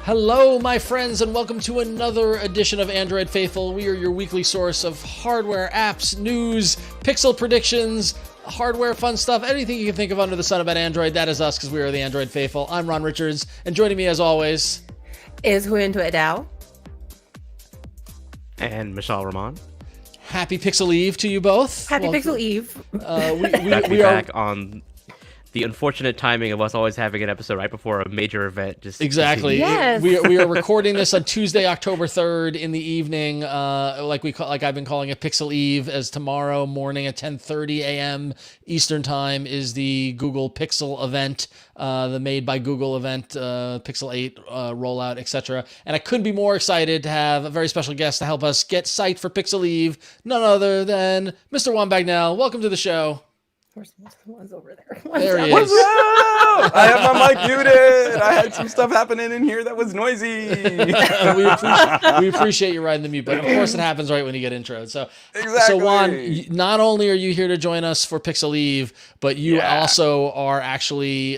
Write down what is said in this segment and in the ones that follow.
Hello, my friends, and welcome to another edition of Android Faithful. We are your weekly source of hardware, apps, news, pixel predictions, hardware, fun stuff, anything you can think of under the sun about Android. That is us, because we are the Android Faithful. I'm Ron Richards, and joining me as always is Huyen and Mishaal Rahman. Happy Pixel Eve to you both. Happy Pixel Eve. We are back on the unfortunate timing of us always having an episode right before a major event. Exactly. Yes. We are recording this on Tuesday, October 3rd in the evening, like I've been calling it Pixel Eve, as tomorrow morning at 10:30 a.m. Eastern Time is the Google Pixel event, the Made by Google event, Pixel 8 rollout, etc. And I couldn't be more excited to have a very special guest to help us get psyched for Pixel Eve, none other than Mr. Juan Bagnell. Welcome to the show. One's over there. There he What's is. up? I have my mic muted. I had some stuff happening in here that was noisy. we appreciate you riding the mute button. Of course, it happens right when you get introed. So Exactly. Juan, not only are you here to join us for Pixel Eve, but you also are actually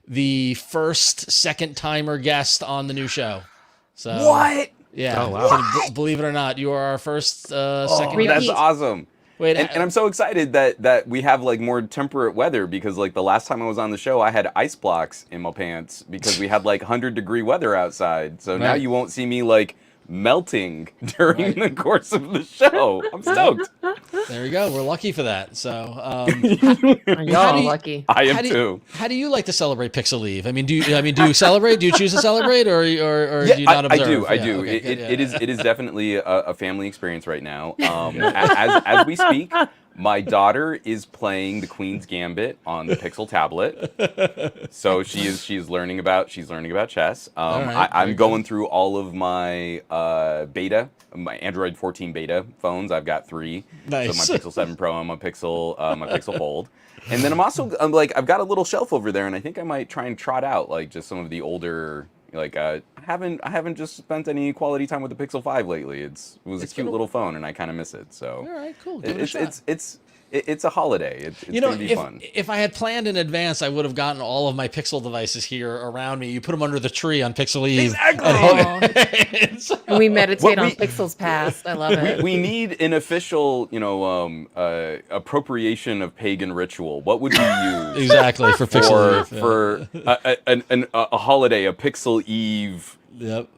the second timer guest on the new show. So What? Yeah. Oh, wow. So believe it or not, you are our first second. That's awesome. Wait, and I'm so excited that we have like more temperate weather, because like the last time I was on the show, I had ice blocks in my pants because we had like 100-degree weather outside. So now you won't see me like melting during the course of the show. I'm stoked. There you go. We're lucky for that. So Y'all lucky. I am too. How do you like to celebrate Pixel Eve? I mean, do you celebrate? Do you choose to celebrate, or do you not observe? I do. Okay, It is definitely a family experience right now. As we speak, my daughter is playing the Queen's Gambit on the Pixel tablet, so she's learning about chess. I'm going through all of my my Android 14 beta phones. I've got 3. Nice. So my Pixel 7 Pro and my Pixel Fold. And then I've got a little shelf over there, and I think I might try and trot out like just some of the older, like I haven't just spent any quality time with the Pixel 5 lately. It was a cute little phone, and I kind of miss it. So all right, cool. Give it a shot. It's a holiday. It's gonna be fun. If I had planned in advance, I would have gotten all of my Pixel devices here around me. You put them under the tree on Pixel Eve. Exactly. And we meditate on Pixel's past. I love it. We need an official, appropriation of pagan ritual. What would we use Exactly for Pixel Eve. for a holiday, a Pixel Eve? Yep.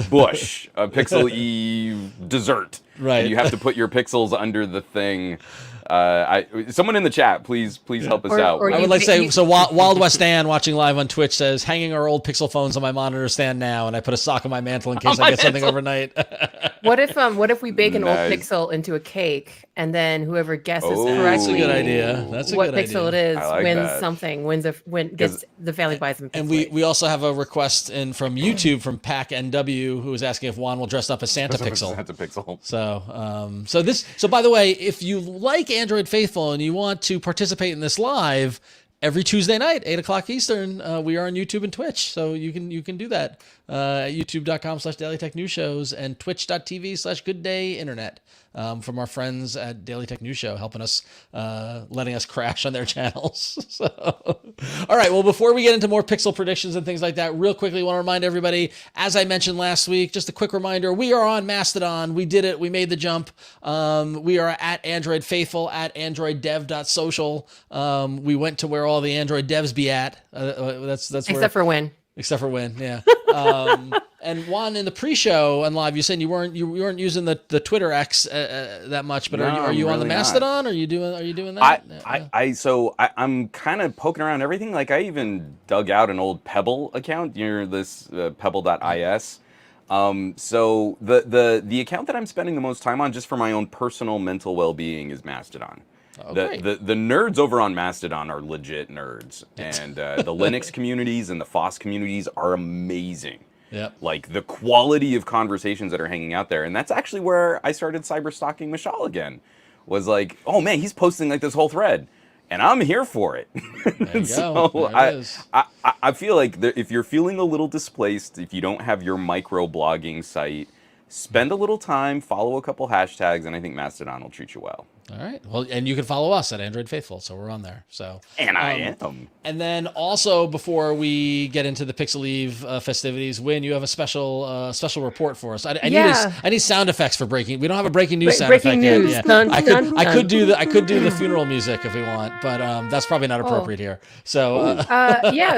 Bush, a Pixel Eve dessert. Right. And you have to put your pixels under the thing. Someone in the chat, please help us out. I would like to say, so Wild West Dan watching live on Twitch says, hanging our old Pixel phones on my monitor stand now, and I put a sock on my mantle in case I get something overnight. What if we bake an old Nice. Pixel into a cake, and then whoever guesses Oh. correctly That's a good idea. That's a what good pixel idea. it is I like wins that. something, gets the family buys them. And we also have a request in from YouTube from Pac NW, who is asking if Juan will dress up as Santa Pixel. That's a Pixel. So by the way, if you like Android Faithful and you want to participate in this live, every Tuesday night, 8 o'clock Eastern, we are on YouTube and Twitch. So you can do that at youtube.com/dailytechnewsshows and twitch.tv/gooddayinternet. From our friends at Daily Tech News Show, helping us, letting us crash on their channels. So, all right. Well, before we get into more Pixel predictions and things like that, real quickly, want to remind everybody, as I mentioned last week, just a quick reminder, we are on Mastodon. We did it. We made the jump. We are at Android Faithful, at androiddev.social. We went to where all the Android devs be at. That's Except for when. Except for when, yeah. And Juan, in the pre-show and live, you said you weren't using the Twitter X that much, but are you on the Mastodon? Are you doing that? I'm kind of poking around everything. Like I even dug out an old Pebble account. This Pebble.is. So the account that I'm spending the most time on, just for my own personal mental well-being, is Mastodon. Okay. The nerds over on Mastodon are legit nerds, and the Linux communities and the FOSS communities are amazing. Yep. Like the quality of conversations that are hanging out there, and that's actually where I started cyber stalking Mishaal again. Was like, oh man, he's posting like this whole thread, and I'm here for it. There you So go. There it is. I feel like if you're feeling a little displaced, if you don't have your micro blogging site, spend a little time, follow a couple hashtags, and I think Mastodon will treat you well. All right. Well, and you can follow us at Android Faithful, so we're on there. So And I am. And then also before we get into the Pixel Eve festivities, Win, you have a special report for us. I need sound effects for breaking. We don't have a breaking news sound breaking effect news. yet. Dun, I dun, could do the funeral music if we want, but that's probably not appropriate here. So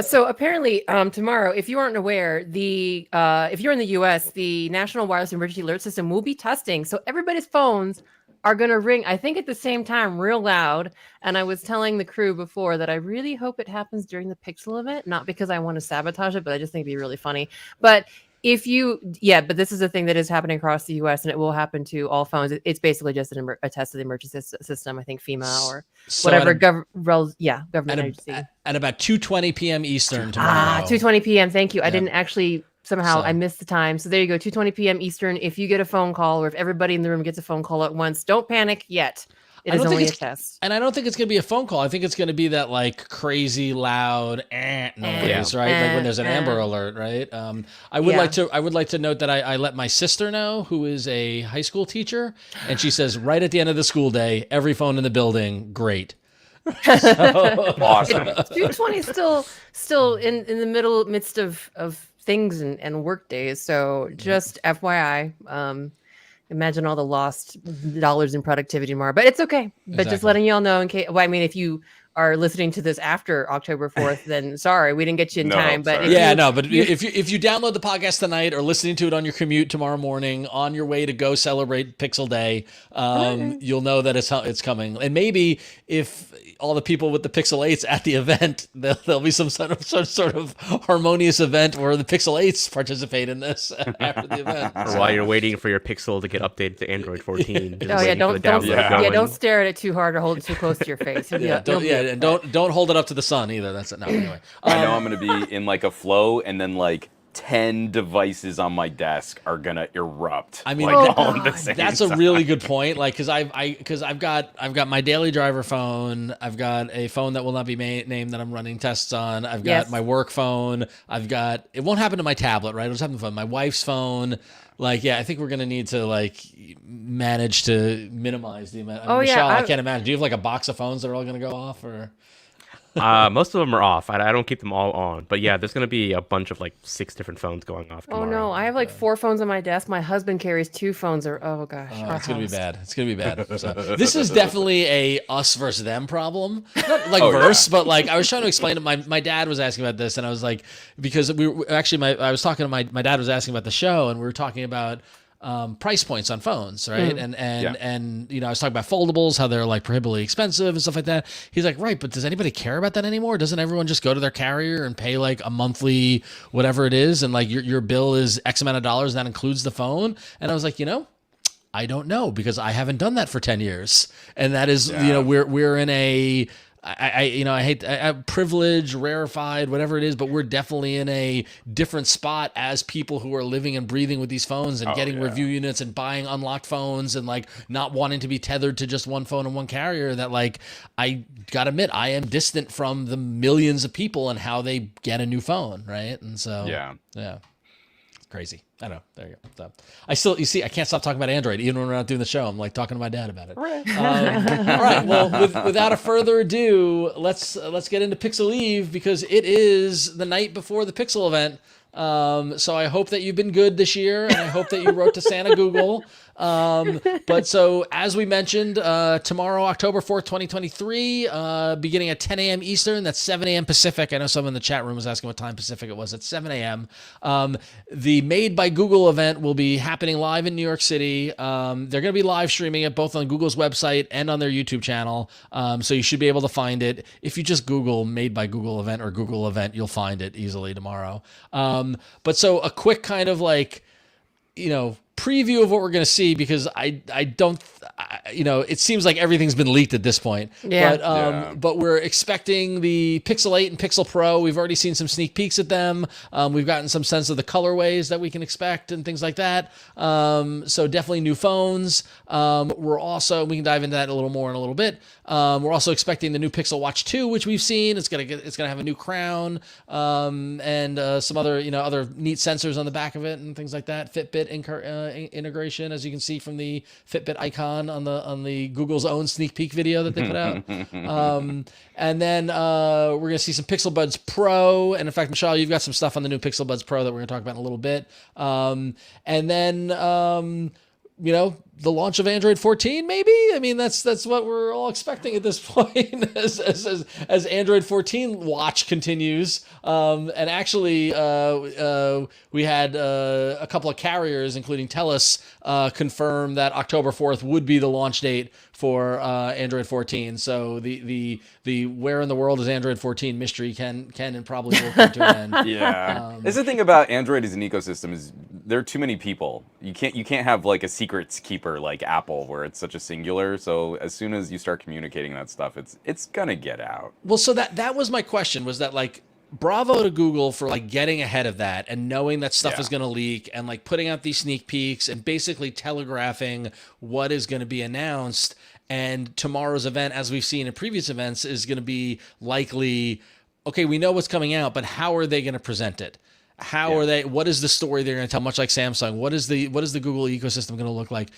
So apparently tomorrow, if you aren't aware, if you're in the US, the National Wireless Emergency Alert System will be testing. So everybody's phones are going to ring, I think at the same time, real loud. And I was telling the crew before that I really hope it happens during the Pixel event, not because I want to sabotage it, but I just think it'd be really funny. But but this is a thing that is happening across the US and it will happen to all phones. It's basically just a test of the emergency system, I think FEMA or whatever government agency. At about 2:20 p.m. Eastern tomorrow. 2:20 p.m. Thank you. Yeah. I didn't actually... Somehow I missed the time. So there you go, 2:20 p.m. Eastern. If you get a phone call or if everybody in the room gets a phone call at once, don't panic yet. It is only a test. And I don't think it's going to be a phone call. I think it's going to be that like crazy loud noise, right? Like when there's an Amber Alert, right? I would like to note that I let my sister know, who is a high school teacher, and she says right at the end of the school day, every phone in the building, great. Awesome. 2:20 is still in the midst of things and work days. So just FYI, imagine all the lost dollars in productivity tomorrow, but it's okay. But just letting y'all know in case, if you are listening to this after October 4th, then sorry, we didn't get you in time. But if you download the podcast tonight or listening to it on your commute tomorrow morning on your way to go celebrate Pixel Day, you'll know that it's coming. And maybe if all the people with the Pixel 8s at the event, there'll be some sort of harmonious event where the Pixel 8s participate in this after the event. Or while you're waiting for your Pixel to get updated to Android 14. Don't stare at it too hard or hold it too close to your face. And don't hold it up to the sun either. That's it. No, anyway. I know I'm going to be in like a flow, and then like 10 devices on my desk are going to erupt. I mean, that's a really good point. Like, because I've got my daily driver phone. I've got a phone that will not be named that I'm running tests on. I've got my work phone. It won't happen to my tablet, right? It'll happen to my wife's phone. Like, I think we're going to need to like manage to minimize the amount. Mishaal, I can't imagine. Do you have like a box of phones that are all going to go off or? Most of them are off. I don't keep them all on. But yeah, there's going to be a bunch of like 6 different phones going off tomorrow. Oh no, I have like 4 phones on my desk. My husband carries 2 phones. Oh gosh. It's going to be bad. It's going to be bad. So, this is definitely a us versus them problem. Not like but like I was trying to explain it. My dad was asking about this and I was like, because I was talking to my dad was asking about the show and we were talking about price points on phones, right? And I was talking about foldables, how they're like prohibitively expensive and stuff like that. He's like, right, but does anybody care about that anymore? Doesn't everyone just go to their carrier and pay like a monthly whatever it is, and like your bill is X amount of dollars, and that includes the phone? And I was like, I don't know because I haven't done that for 10 years, and that is we're in a I hate privilege, rarefied, whatever it is, but we're definitely in a different spot as people who are living and breathing with these phones and getting review units and buying unlocked phones and like not wanting to be tethered to just one phone and one carrier. That like, I gotta admit, I am distant from the millions of people and how they get a new phone, right? And so crazy. I know. There you go. So I can't stop talking about Android even when we're not doing the show. I'm like talking to my dad about it. All right. Well, without a further ado, let's get into Pixel Eve because it is the night before the Pixel event. So I hope that you've been good this year, and I hope that you wrote to Santa Google. But so as we mentioned, tomorrow, October 4th, 2023, beginning at 10 a.m. Eastern, that's 7 a.m. Pacific. I know someone in the chat room was asking what time Pacific it was. At 7 a.m. The Made by Google event will be happening live in New York City. They're going to be live streaming it both on Google's website and on their YouTube channel. So you should be able to find it. If you just Google Made by Google event or Google event, you'll find it easily tomorrow. But so a quick kind of like, preview of what we're going to see, because it seems like everything's been leaked at this point. Yeah. But we're expecting the Pixel 8 and Pixel Pro. We've already seen some sneak peeks at them. We've gotten some sense of the colorways that we can expect and things like that. So definitely new phones. We can dive into that a little more in a little bit. We're also expecting the new Pixel Watch 2, which we've seen. It's gonna have a new crown, and some other other neat sensors on the back of it and things like that. Fitbit integration, as you can see from the Fitbit icon on the Google's own sneak peek video that they put out. And then we're going to see some Pixel Buds Pro. And in fact, Mishaal, you've got some stuff on the new Pixel Buds Pro that we're going to talk about in a little bit. And then, the launch of Android 14, maybe. I mean, that's what we're all expecting at this point as Android 14 watch continues. And actually, we had a couple of carriers, including Telus, confirm that October 4th would be the launch date for Android 14. So the where in the world is Android 14 mystery can and probably will come to an end. Yeah. That's the thing about Android as an ecosystem is there are too many people. You can't have like a secrets keeper like Apple where it's such a singular. So as soon as you start communicating that stuff, it's gonna get out. Well, so that was my question, was that like, bravo to Google for like getting ahead of that and knowing that stuff is going to leak and like putting out these sneak peeks and basically telegraphing what is going to be announced. And tomorrow's event, as we've seen in previous events, is going to be likely, okay, we know what's coming out, but how are they going to present it? How are they? What is the story they're going to tell? Much like Samsung, what is the Google ecosystem going to look like?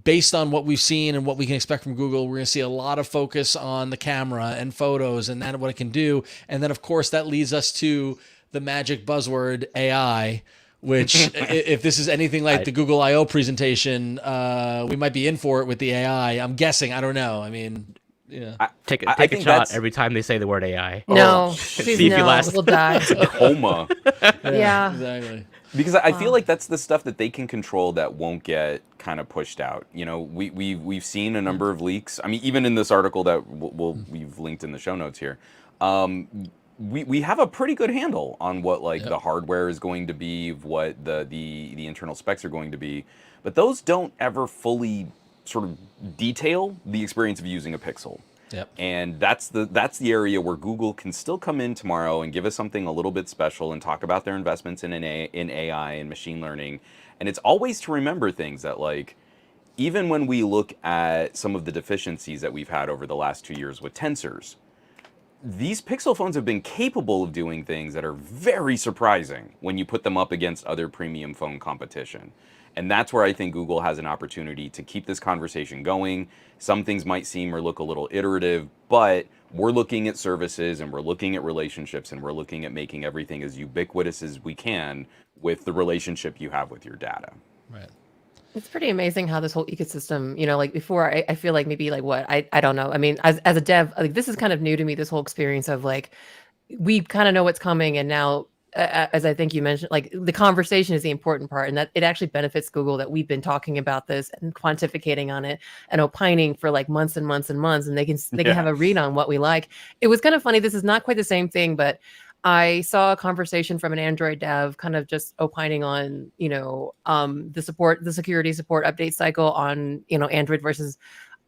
Based on what we've seen and what we can expect from Google, we're going to see a lot of focus on the camera and photos and that what it can do. And then, of course, that leads us to the magic buzzword AI, which, if this is anything like the Google I/O presentation, we might be in for it with the AI. I'm guessing. I don't know. I mean. Yeah. Take a shot every time they say the word AI. No, See if you last. We'll die. Coma. Yeah. Exactly. Because I feel like that's the stuff that they can control that won't get kind of pushed out. We've seen a number of leaks. I mean, even in this article that we've linked in the show notes here, we have a pretty good handle on what the hardware is going to be, what the internal specs are going to be, but those don't ever fully sort of detail the experience of using a Pixel. Yep. And that's the area where Google can still come in tomorrow and give us something a little bit special and talk about their investments in AI and machine learning. And it's always to remember things that even when we look at some of the deficiencies that we've had over the last 2 years with tensors, these Pixel phones have been capable of doing things that are very surprising when you put them up against other premium phone competition. And that's where I think Google has an opportunity to keep this conversation going. Some things might seem or look a little iterative, but we're looking at services and we're looking at relationships and we're looking at making everything as ubiquitous as we can with the relationship you have with your data. Right. It's pretty amazing how this whole ecosystem, before I feel like maybe I don't know. I mean, as a dev, this is kind of new to me, this whole experience of we kind of know what's coming, and now as I think you mentioned, the conversation is the important part, and that it actually benefits Google that we've been talking about this and quantificating on it and opining for months and months and months, and they can have a read on what we like. It was kind of funny. This is not quite the same thing, but I saw a conversation from an Android dev kind of just opining on, the security support update cycle on, Android versus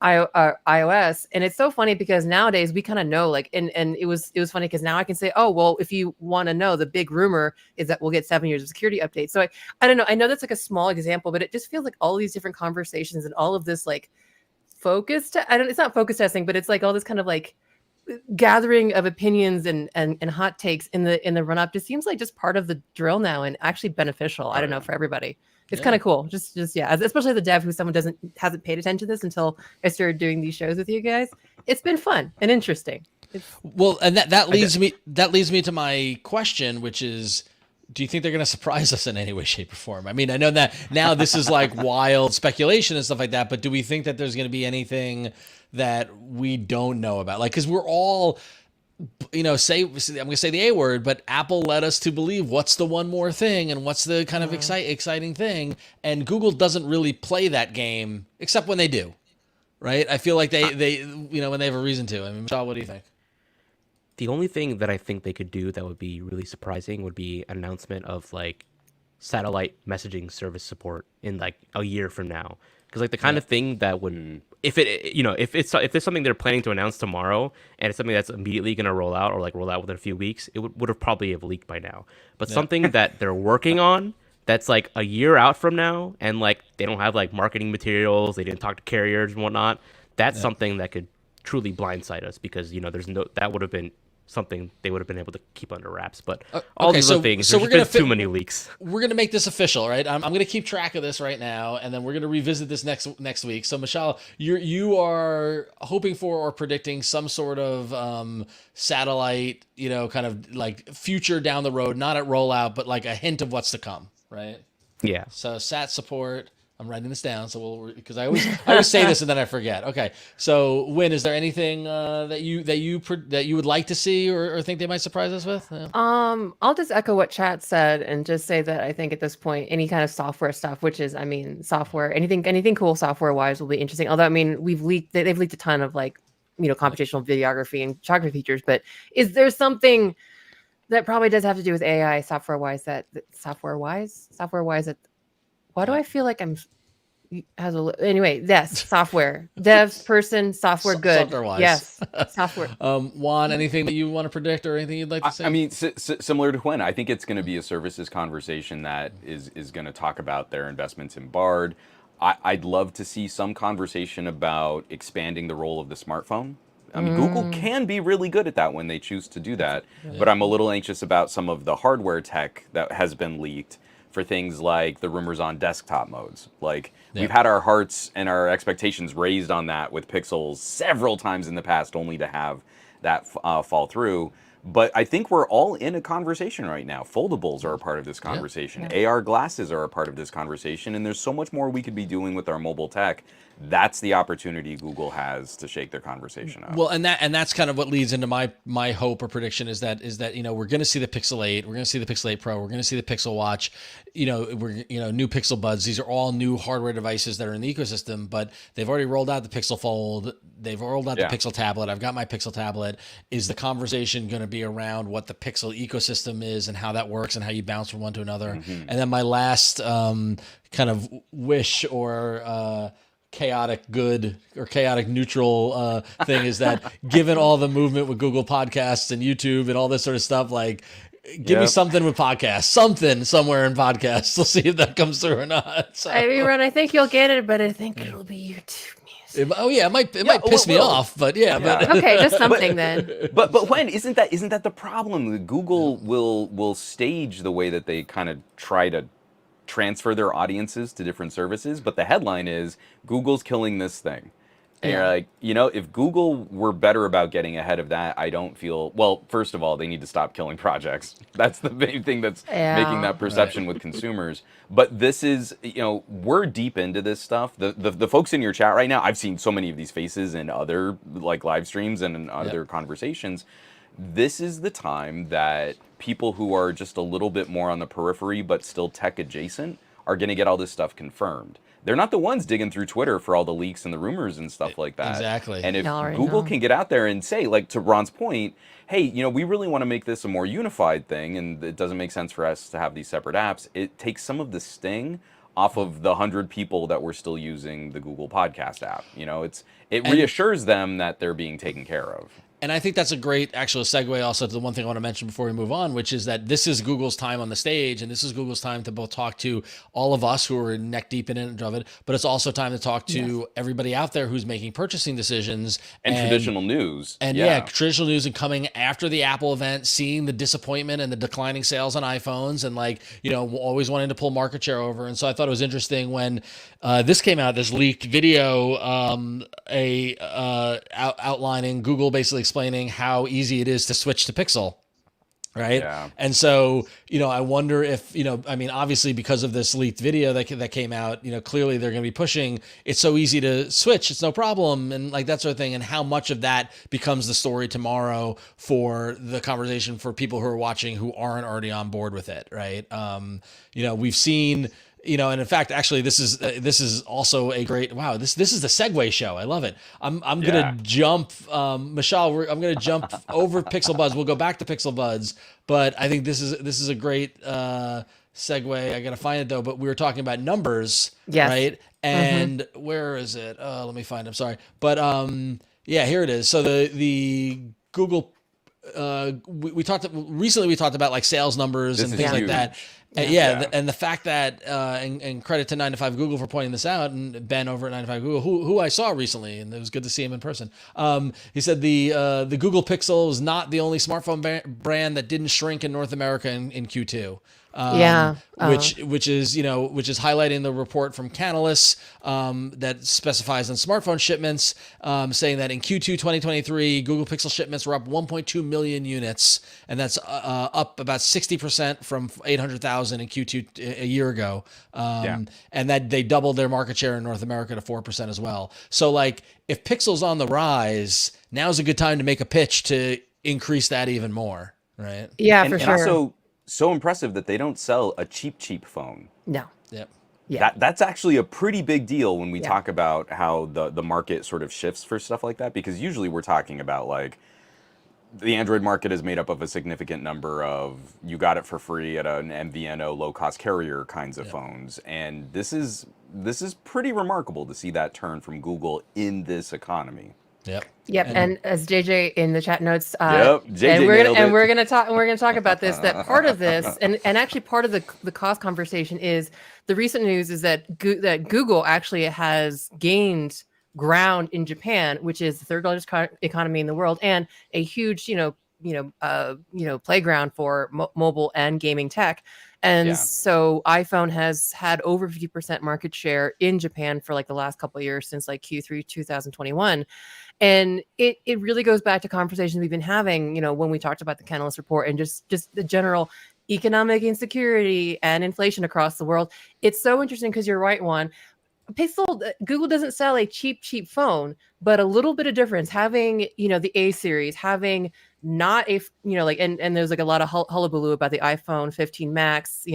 iOS. And it's so funny because nowadays we kind of know, and it was funny because now I can say, oh, well, if you want to know, the big rumor is that we'll get 7 years of security updates. So I don't know. I know that's a small example, but it just feels like all these different conversations and all of this focus. It's not focus testing, but it's all this kind of gathering of opinions and hot takes in the run up just seems like just part of the drill now and actually beneficial. I don't know, for everybody. It's kind of cool. Just especially the dev who hasn't paid attention to this until I started doing these shows with you guys. It's been fun and interesting. Well, and that leads me to my question, which is, do you think they're going to surprise us in any way, shape, or form? I mean, I know that now this is wild speculation and stuff like that, but do we think that there's going to be anything that we don't know about? Because we're all, I'm going to say the A word, but Apple led us to believe what's the one more thing and what's the kind of exciting thing. And Google doesn't really play that game except when they do, right? I feel like they when they have a reason to. I mean, Mishaal, what do you think? The only thing that I think they could do that would be really surprising would be an announcement of satellite messaging service support in a year from now. Because the kind of thing that would, if there's something they're planning to announce tomorrow and it's something that's immediately going to roll out or roll out within a few weeks, it would have probably have leaked by now. But something that they're working on that's a year out from now and they don't have marketing materials, they didn't talk to carriers and whatnot. That's something that could truly blindside us because there's that would have been something they would have been able to keep under wraps. But all these so- other things, so there's we're just gonna been too many leaks. We're gonna make this official, right? I'm gonna keep track of this right now, and then we're gonna revisit this next week. So, Mishaal, you are hoping for or predicting some sort of satellite, kind of like future down the road, not at rollout, but like a hint of what's to come, right? Yeah. So, sat support. I'm writing this down, so because I always say this and then I forget. Okay, so Win, is there anything that you would like to see or think they might surprise us with? Yeah. I'll just echo what Chat said and just say that I think at this point, any kind of software stuff, which is, software, anything cool software wise will be interesting. Although, they've leaked a ton of computational videography and photography features, but is there something that probably does have to do with AI software wise that why do I feel like I'm anyway, yes, software devs person, software good. Software-wise. Yes, software. Juan, anything that you want to predict or anything you'd like to say? Similar to Gwen, I think it's going to be a services conversation that is going to talk about their investments in Bard. I'd love to see some conversation about expanding the role of the smartphone. Google can be really good at that when they choose to do that, but I'm a little anxious about some of the hardware tech that has been leaked for things like the rumors on desktop modes. We've had our hearts and our expectations raised on that with Pixels several times in the past, only to have that fall through. But I think we're all in a conversation right now. Foldables are a part of this conversation. AR glasses are a part of this conversation. And there's so much more we could be doing with our mobile tech. That's the opportunity Google has to shake their conversation up. Well, and that's kind of what leads into my hope or prediction is that we're going to see the Pixel 8, we're going to see the Pixel 8 Pro, we're going to see the Pixel Watch, new Pixel Buds. These are all new hardware devices that are in the ecosystem, but they've already rolled out the Pixel Fold, they've rolled out the Pixel Tablet. I've got my Pixel Tablet. Is the conversation going to be around what the Pixel ecosystem is and how that works and how you bounce from one to another? And then my last kind of wish or chaotic good or chaotic neutral thing is that given all the movement with Google Podcasts and YouTube and all this sort of stuff, give me something with podcasts, something somewhere in podcasts. We'll see if that comes through or not. So. Ron, I think you'll get it, but I think it'll be YouTube music. It might piss me off, but but okay, just something then. But when isn't that the problem? Google will stage the way that they kind of try to transfer their audiences to different services, but the headline is Google's killing this thing. And you're like, if Google were better about getting ahead of that, I don't feel, well, first of all, they need to stop killing projects. That's the main thing that's making that perception with consumers. But this is, we're deep into this stuff. The folks in your chat right now, I've seen so many of these faces in other live streams and in other conversations. This is the time that people who are just a little bit more on the periphery but still tech adjacent are going to get all this stuff confirmed. They're not the ones digging through Twitter for all the leaks and the rumors and stuff like that. Exactly. And if Google can get out there and say, to Ron's point, hey, we really want to make this a more unified thing, and it doesn't make sense for us to have these separate apps, it takes some of the sting off of the 100 people that were still using the Google Podcast app. It reassures them that they're being taken care of. And I think that's a great actual segue also to the one thing I want to mention before we move on, which is that this is Google's time on the stage, and this is Google's time to both talk to all of us who are neck deep in it of it, but it's also time to talk to everybody out there who's making purchasing decisions. And traditional news. And traditional news and coming after the Apple event, seeing the disappointment and the declining sales on iPhones and always wanting to pull market share over. And so I thought it was interesting when this came out, this leaked video, outlining Google basically explaining how easy it is to switch to Pixel. Right. Yeah. And so, I wonder if, obviously because of this leaked video that came out, clearly they're going to be pushing. It's so easy to switch. It's no problem. And that sort of thing. And how much of that becomes the story tomorrow for the conversation for people who are watching who aren't already on board with it. Right. We've seen, and in fact, actually, this is also a great, wow, this is the segue show. I love it. I'm gonna jump, Mishaal. I'm gonna jump over Pixel Buds. We'll go back to Pixel Buds, but I think this is a great segue. I gotta find it though. But we were talking about numbers, right? And where is it? Let me find it. I'm sorry, but here it is. So the Google. We talked about sales numbers and things like that. And the fact that and credit to 9 to 5 Google for pointing this out, and Ben over at 9 to 5 Google, who I saw recently, and it was good to see him in person. He said the Google Pixel is not the only smartphone brand that didn't shrink in North America in Q2. Which is highlighting the report from Canalys that specifies on smartphone shipments, saying that in Q2 2023, Google Pixel shipments were up 1.2 million units, and that's up about 60% from 800,000 in Q2 a year ago. And that they doubled their market share in North America to 4% as well. So like, if Pixel's on the rise, now's a good time to make a pitch to increase that even more, right? Yeah, for sure. And also, so impressive that they don't sell a cheap phone. No. Yep. Yeah. That's actually a pretty big deal when we talk about how the market sort of shifts for stuff like that, because usually we're talking about like the Android market is made up of a significant number of you got it for free at an MVNO low cost carrier kinds of phones, and this is pretty remarkable to see that turn from Google in this economy. Yep. And as JJ in the chat notes, JJ and we're gonna talk about this. That part of this, and actually part of the cost conversation is the recent news is that Google actually has gained ground in Japan, which is the third largest economy in the world, and a huge playground for mobile and gaming tech. And so iPhone has had over 50% market share in Japan for like the last couple of years, since like Q3 2021. And it really goes back to conversations we've been having, when we talked about the Canalys report and just the general economic insecurity and inflation across the world. It's so interesting because you're right, Juan. Google doesn't sell a cheap phone, but a little bit of difference having, the A series, having not a, and there's like a lot of hullabaloo about the iPhone 15 Max,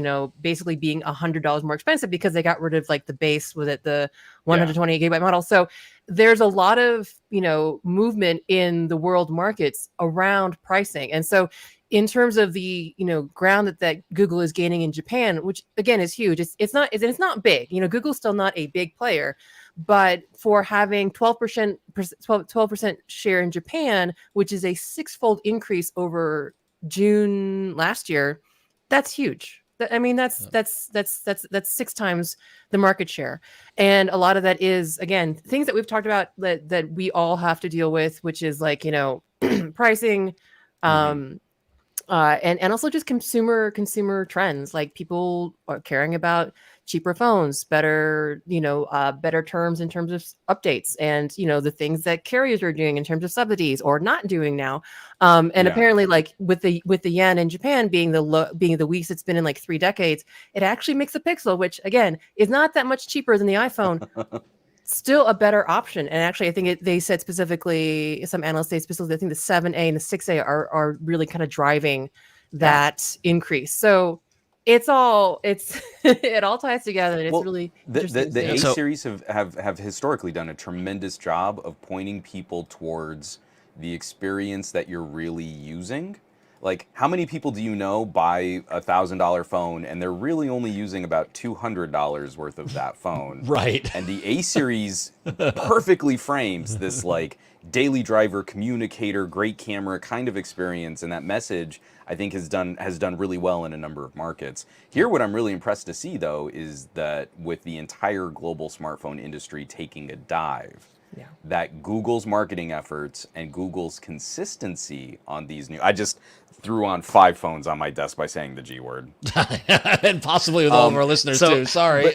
basically being $100 more expensive because they got rid of like the base with it, the 128 gigabyte model. So there's a lot of, movement in the world markets around pricing. And so in terms of the ground that Google is gaining in Japan, which again is huge, it's not big. Google's still not a big player, but for having 12% share in Japan, which is a 6-fold increase over June last year, that's huge. That's 6 times the market share, and a lot of that is again things that we've talked about that we all have to deal with, which is like pricing. And also just consumer trends, like people are caring about cheaper phones, better terms in terms of updates, and the things that carriers are doing in terms of subsidies or not doing now. Apparently, like with the yen in Japan being the weakest it's been in like 3 decades, it actually makes the Pixel, which again is not that much cheaper than the iPhone, still a better option. And actually, I think they said specifically, some analysts say specifically, I think the 7A and the 6A are really kind of driving that increase. So it all ties together, and it's really interesting. The A series have historically done a tremendous job of pointing people towards the experience that you're really using. Like, how many people do you know buy a $1,000 phone and they're really only using about $200 worth of that phone? Right. And the A series perfectly frames this like daily driver, communicator, great camera kind of experience, and that message I think has done really well in a number of markets. Here, what I'm really impressed to see though is that with the entire global smartphone industry taking a dive, that Google's marketing efforts and Google's consistency on these I just threw on 5 phones on my desk by saying the G word. And possibly with all of our listeners too. Sorry.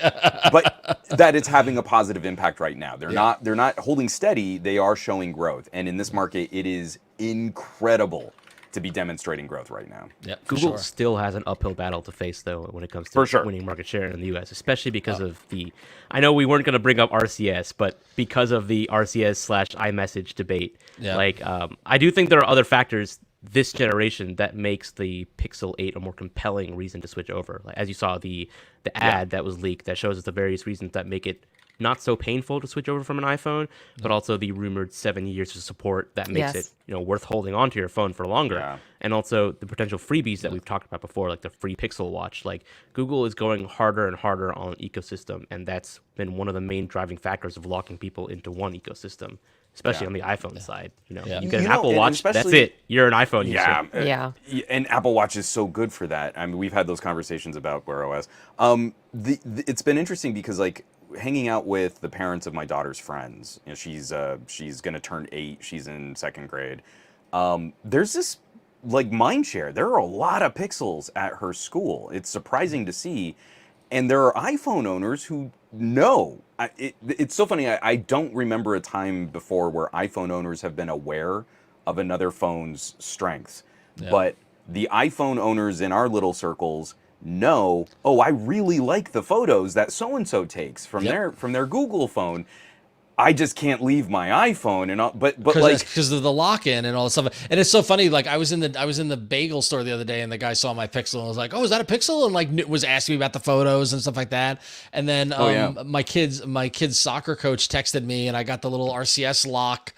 But that it's having a positive impact right now. They're not holding steady, they are showing growth. And in this market, it is incredible to be demonstrating growth right now. Yep, Google still has an uphill battle to face, though, when it comes to winning market share in the U.S., especially because of I know we weren't going to bring up RCS, but because of the RCS/iMessage debate, I do think there are other factors this generation that makes the Pixel 8 a more compelling reason to switch over. Like, as you saw, the ad that was leaked that shows us the various reasons that make it not so painful to switch over from an iPhone, but also the rumored 7 years of support that makes it worth holding onto your phone for longer. And also the potential freebies that we've talked about before, like the free Pixel Watch. Like, Google is going harder and harder on ecosystem, and that's been one of the main driving factors of locking people into one ecosystem. especially on the iPhone side. You Yeah. you get an You know, Apple and Watch, that's especially- it. You're an iPhone user. Yeah, Yeah. and Apple Watch is so good for that. I mean, we've had those conversations about Wear OS. It's been interesting because like hanging out with the parents of my daughter's friends. You know, she's gonna turn 8. She's in 2nd grade. There's this like mind share. There are a lot of Pixels at her school. It's surprising to see, and there are iPhone owners who know. It's so funny. I don't remember a time before where iPhone owners have been aware of another phone's strengths, but the iPhone owners in our little circles know. Oh, I really like the photos that so and so takes from their Google phone. I just can't leave my iPhone, and but like because of the lock-in and all this stuff. And it's so funny. Like I was in the bagel store the other day, and the guy saw my Pixel and was like, "Oh, is that a Pixel?" And like was asking me about the photos and stuff like that. And then my kid's soccer coach texted me, and I got the little RCS lock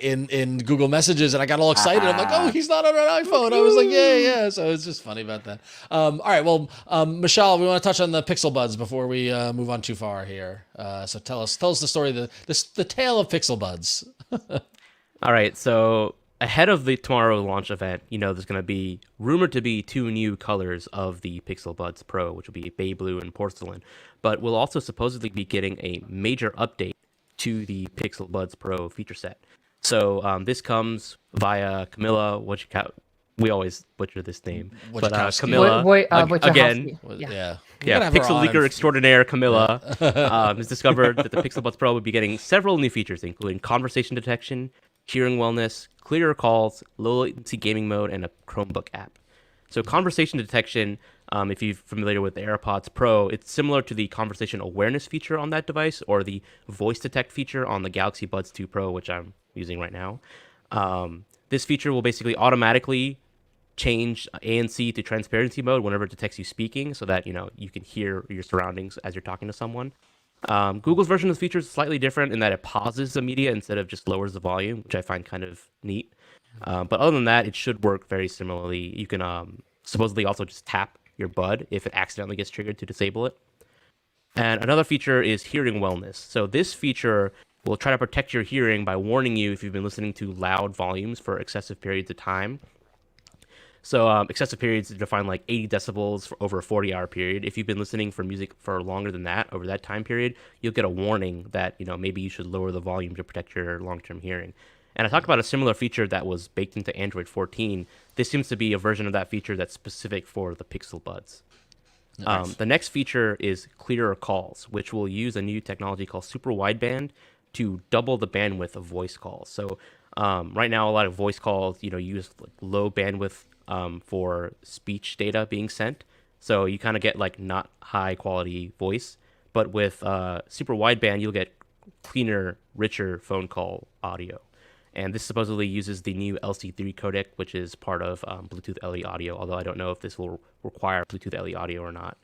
in Google Messages, and I got all excited. I'm like, "Oh, he's not on an iPhone." I was like, "Yeah." So it's just funny about that. All right, well, Mishaal, we want to touch on the Pixel Buds before we move on too far here. So tell us the story, the tale of Pixel Buds. All right, so ahead of the tomorrow launch event, there's going to be rumored to be 2 new colors of the Pixel Buds Pro, which will be bay blue and porcelain. But we'll also supposedly be getting a major update to the Pixel Buds Pro feature set. So this comes via Camilla. We always butcher this name, but Camilla again. Yeah. Pixel leaker extraordinaire Camilla has discovered that the Pixel Buds Pro will be getting several new features, including conversation detection, hearing wellness, clearer calls, low latency gaming mode, and a Chromebook app. So conversation detection, if you're familiar with the AirPods Pro, it's similar to the conversation awareness feature on that device or the voice detect feature on the Galaxy Buds 2 Pro, which I'm using right now. This feature will basically automatically change ANC to transparency mode whenever it detects you speaking, so that you can hear your surroundings as you're talking to someone. Google's version of the feature is slightly different in that it pauses the media instead of just lowers the volume, which I find kind of neat. But other than that, it should work very similarly. You can supposedly also just tap your bud if it accidentally gets triggered to disable it. And another feature is hearing wellness. So this feature will try to protect your hearing by warning you if you've been listening to loud volumes for excessive periods of time. So excessive periods define like 80 decibels for over a 40-hour period. If you've been listening for music for longer than that, over that time period, you'll get a warning that maybe you should lower the volume to protect your long-term hearing. And I talked about a similar feature that was baked into Android 14. This seems to be a version of that feature that's specific for the Pixel Buds. Nice. The next feature is clearer calls, which will use a new technology called super wideband to double the bandwidth of voice calls. So right now, a lot of voice calls, use like low bandwidth for speech data being sent. So you kind of get like not high quality voice, but with super wideband, you'll get cleaner, richer phone call audio. And this supposedly uses the new LC3 codec, which is part of Bluetooth LE audio, although I don't know if this will require Bluetooth LE audio or not.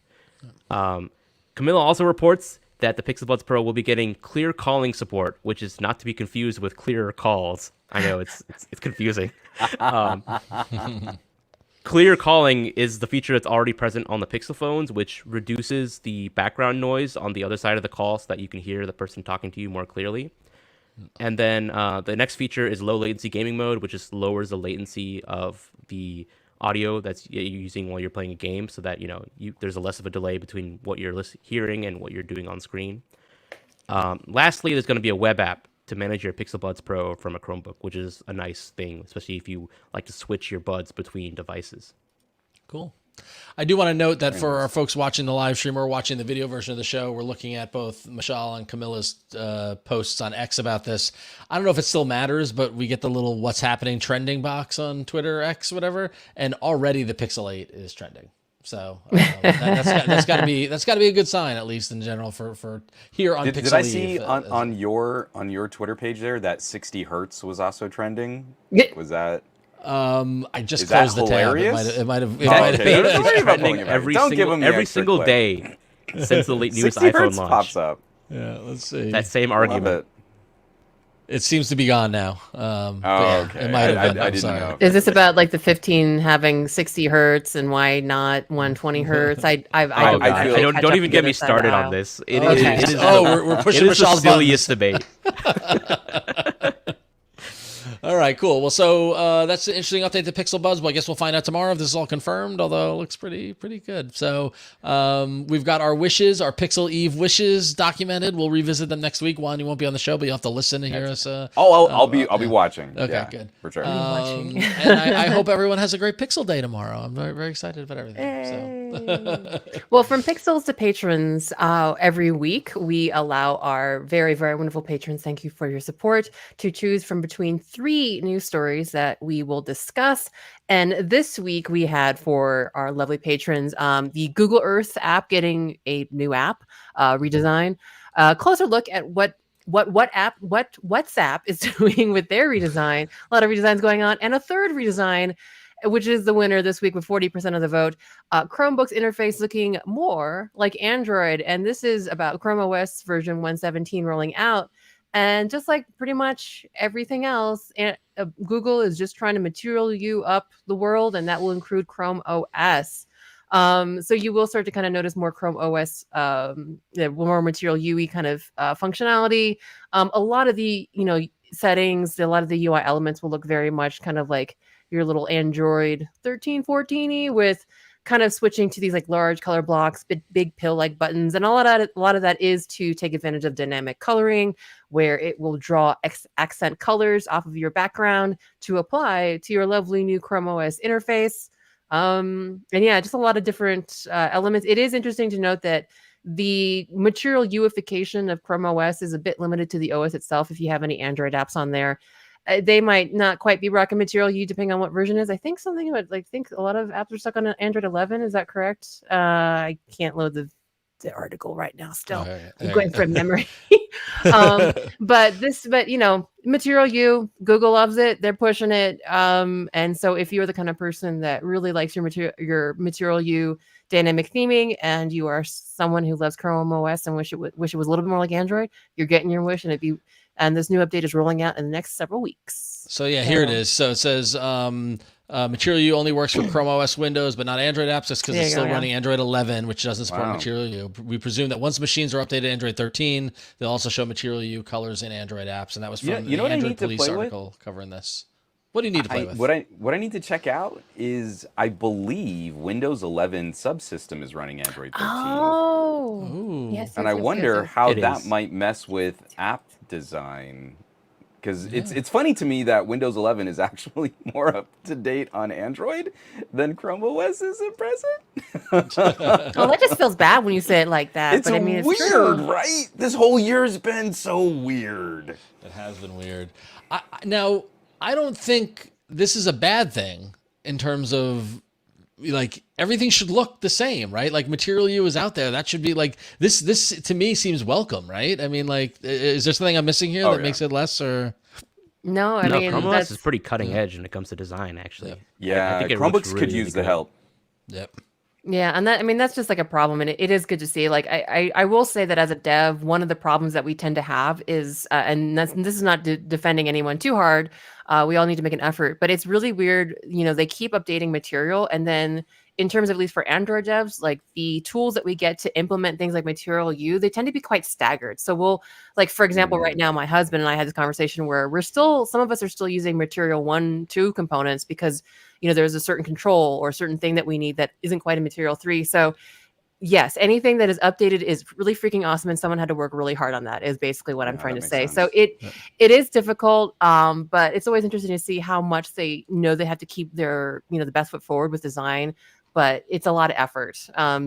Camilla also reports that the Pixel Buds Pro will be getting clear calling support, which is not to be confused with clearer calls. I know it's confusing. Clear calling is the feature that's already present on the Pixel phones, which reduces the background noise on the other side of the call so that you can hear the person talking to you more clearly. And then the next feature is low latency gaming mode, which just lowers the latency of the audio that's you're using while you're playing a game, so that there's a less of a delay between what you're hearing and what you're doing on screen. Lastly, there's going to be a web app to manage your Pixel Buds Pro from a Chromebook, which is a nice thing, especially if you like to switch your buds between devices. Cool. I do want to note that for our folks watching the live stream or watching the video version of the show, we're looking at both Mishaal and Camilla's posts on X about this. I don't know if it still matters, but we get the little what's happening trending box on Twitter, X, whatever, and already the Pixel 8 is trending. So that's got to be a good sign, at least in general, for here on Pixel. Did I see on your Twitter page there that 60 hertz was also trending? Was that? I just closed the tab. It might have. Every single day since the newest iPhone launch pops up. Yeah, let's see. That same argument. It seems to be gone now. Okay. It might have been. I didn't know. Is this about like the 15 having 60 hertz and why not 120 hertz? Don't even get me started on this. It is we're pushing the Mishaal's silliest debate. All right, cool. Well, so that's an interesting update to Pixel Buds. Well, I guess we'll find out tomorrow if this is all confirmed, although it looks pretty good. So we've got our wishes, our Pixel Eve wishes documented. We'll revisit them next week. Juan, you won't be on the show, but you'll have to listen to hear us. I'll be watching. Okay, yeah, good. for sure. Watching. And I hope everyone has a great Pixel Day tomorrow. I'm very, very excited about everything. So. Well, from Pixels to patrons, every week we allow our very, very wonderful patrons, thank you for your support, to choose from between 3 news stories that we will discuss. And this week we had for our lovely patrons the Google Earth app getting a new app redesign, a closer look at what WhatsApp is doing with their redesign. A lot of redesigns going on, and a third redesign, which is the winner this week with 40% of the vote. Chromebooks interface looking more like Android, and this is about Chrome OS version 117 rolling out. And just like pretty much everything else, Google is just trying to material you up the world, and that will include Chrome OS. So you will start to kind of notice more Chrome OS, more material UE kind of functionality. A lot of the settings, a lot of the UI elements will look very much kind of like your little Android 13, 14-y, with kind of switching to these like large color blocks, big pill-like buttons. And a lot of that is to take advantage of dynamic coloring, where it will draw accent colors off of your background to apply to your lovely new Chrome OS interface. And yeah, just a lot of different elements. It is interesting to note that the material UIfication of Chrome OS is a bit limited to the OS itself. If you have any Android apps on there, they might not quite be rocking material U depending on what version it is. I think something about I think a lot of apps are stuck on Android 11. Is that correct? I can't load the article right now. Still, I'm going from memory. But material U, Google loves it. They're pushing it. And so if you're the kind of person that really likes your material U dynamic theming, and you are someone who loves Chrome OS and wish it was a little bit more like Android, you're getting your wish. And this new update is rolling out in the next several weeks. So yeah, here it is. So it says Material U only works for Chrome OS Windows, but not Android apps. That's because it's still running Android 11, which doesn't support Material U. We presume that once machines are updated to Android 13, they'll also show Material U colors in Android apps. And that was from the Android Police article covering this. What do you need to play with? What I need to check out is, I believe Windows 11 subsystem is running Android 13. Oh, yes. And I wonder how that might mess with app design. Because it's funny to me that Windows 11 is actually more up to date on Android than Chrome OS is at present. Oh, that just feels bad when you say it like that. It's weird, true. Right? This whole year has been so weird. It has been weird. Now, I don't think this is a bad thing in terms of like everything should look the same, right? Like Material U is out there. That should be like this to me seems welcome, right? I mean, like, is there something I'm missing here that makes it less or? No, I mean, Chrome OS is pretty cutting edge when it comes to design, actually. Yeah, I think Chromebooks could use the help. Yep. Yeah, and that's just like a problem, and it is good to see. Like I will say that as a dev, one of the problems that we tend to have is, and this is not defending anyone too hard. We all need to make an effort, but it's really weird. They keep updating material, and then in terms of, at least for Android devs, like the tools that we get to implement things like Material U, they tend to be quite staggered. So we'll, like, for example, right now, my husband and I had this conversation where some of us are still using Material 1, 2 components because, there's a certain control or a certain thing that we need that isn't quite in Material 3. So yes, anything that is updated is really freaking awesome, and someone had to work really hard on that, is basically what I'm trying to say. Sense. So it is difficult, but it's always interesting to see how much they know they have to keep their, the best foot forward with design. But it's a lot of effort,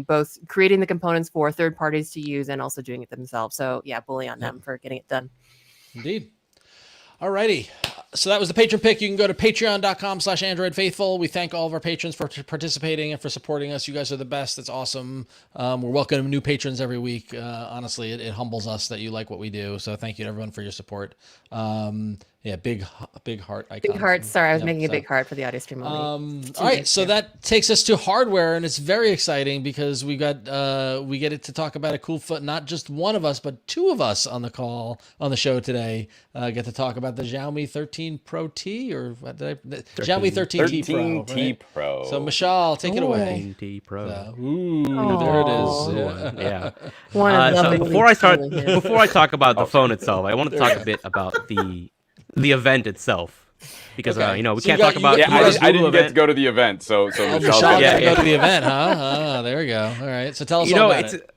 both creating the components for third parties to use and also doing it themselves. So yeah, bully on them for getting it done. Indeed. Alrighty. So that was the patron pick. You can go to patreon.com/AndroidFaithful. We thank all of our patrons for participating and for supporting us. You guys are the best. It's awesome. We're welcoming new patrons every week. Honestly, it humbles us that you like what we do. So thank you to everyone for your support. Big heart icon. Big heart. Sorry, I was making a big heart for the audio stream only. All right, so that takes us to hardware, and it's very exciting because we get to talk about a cool foot. Not just one of us, but two of us on the show today get to talk about the Xiaomi 13 Pro T, or what did Xiaomi 13T Pro. 13T Pro. So Mishaal, take it away. 13T Pro. There it is. Yeah. So before I talk about the phone itself, I want to talk a bit about the event itself. because Okay. we So you can't got- talk about Yeah, tomorrow's I Google didn't get to event. go to the event, so Oh, Mishaal Mishaal got got to to go to the event, huh? There we go. All right. So tell us all about it.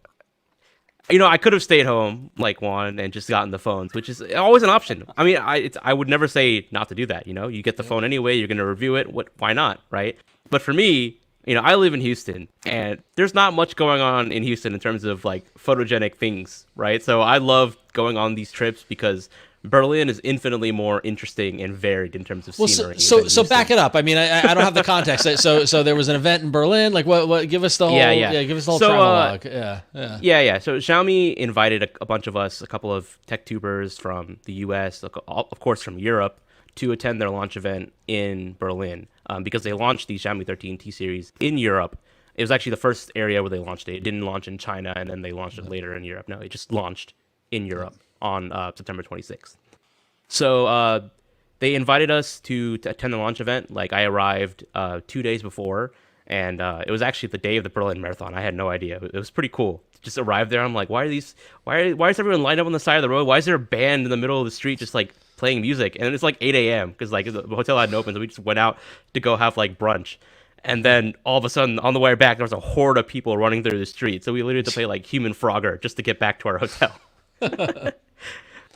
I could have stayed home like Juan and just gotten the phones, which is always an option. I mean, I would never say not to do that. You get the phone anyway. You're gonna review it. Why not, right? But for me, I live in Houston, and there's not much going on in Houston in terms of like photogenic things, right? So I love going on these trips because Berlin is infinitely more interesting and varied in terms of Well, scenery. so back it up. I mean, I don't have the context. So there was an event in Berlin. Like what? Give us the whole. Yeah. Give us the whole So, travelogue. Yeah. So Xiaomi invited a bunch of us, a couple of tech tubers from the U.S., of course from Europe, to attend their launch event in Berlin because they launched the Xiaomi 13T series in Europe. It was actually the first area where they launched it. It didn't launch in China, and then they launched it later in Europe. No, it just launched in Europe on September 26th. So they invited us to attend the launch event. Like I arrived 2 days before, and it was actually the day of the Berlin Marathon. I had no idea. It was pretty cool. Just arrived there. I'm like, why is everyone lined up on the side of the road? Why is there a band in the middle of the street just like playing music? And it's like 8 a.m. because like the hotel hadn't opened, so we just went out to go have like brunch. And then all of a sudden, on the way back, there was a horde of people running through the street. So we literally had to play like Human Frogger just to get back to our hotel.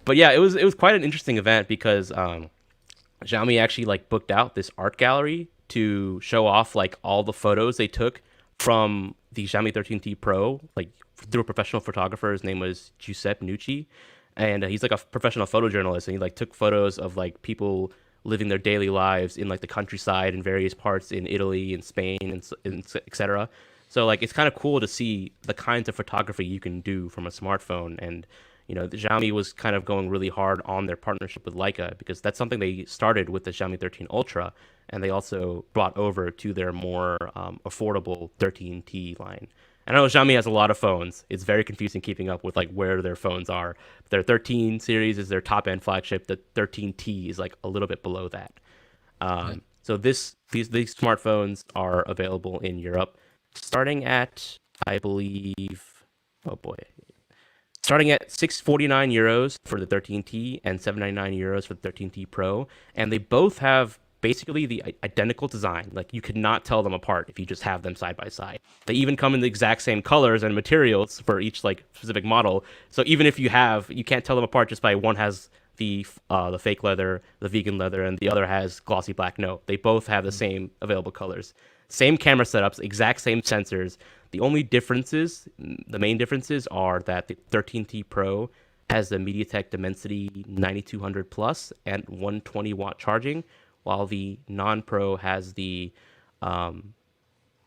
But yeah, it was quite an interesting event because Xiaomi actually like booked out this art gallery to show off like all the photos they took from the Xiaomi 13T Pro, like through a professional photographer. His name was Giuseppe Nucci, and he's like a professional photojournalist, and he like took photos of like people living their daily lives in like the countryside in various parts in Italy and Spain and etc. So like it's kind of cool to see the kinds of photography you can do from a smartphone. And the Xiaomi was kind of going really hard on their partnership with Leica because that's something they started with the Xiaomi 13 Ultra, and they also brought over to their more affordable 13T line. I know Xiaomi has a lot of phones. It's very confusing keeping up with like where their phones are. Their 13 series is their top end flagship. The 13T is like a little bit below that. So these smartphones are available in Europe, starting at I believe, starting at 649 euros for the 13T and 799 euros for the 13T Pro, and they both have basically the identical design. Like you could not tell them apart if you just have them side by side. They even come in the exact same colors and materials for each like specific model. So even if you can't tell them apart just by one has the fake leather, the vegan leather, and the other has glossy black. No, they both have the same available colors, same camera setups, exact same sensors. The main differences are that the 13T Pro has the MediaTek Dimensity 9200 Plus and 120 watt charging, while the non-Pro has the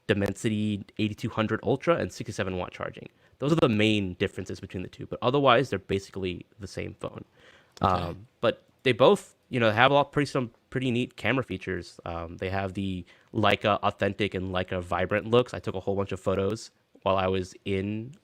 Dimensity 8200 Ultra and 67 watt charging. Those are the main differences between the two, but otherwise they're basically the same phone. Okay. But they both, have some pretty neat camera features. They have the Leica authentic and Leica vibrant looks. I took a whole bunch of photos while I was in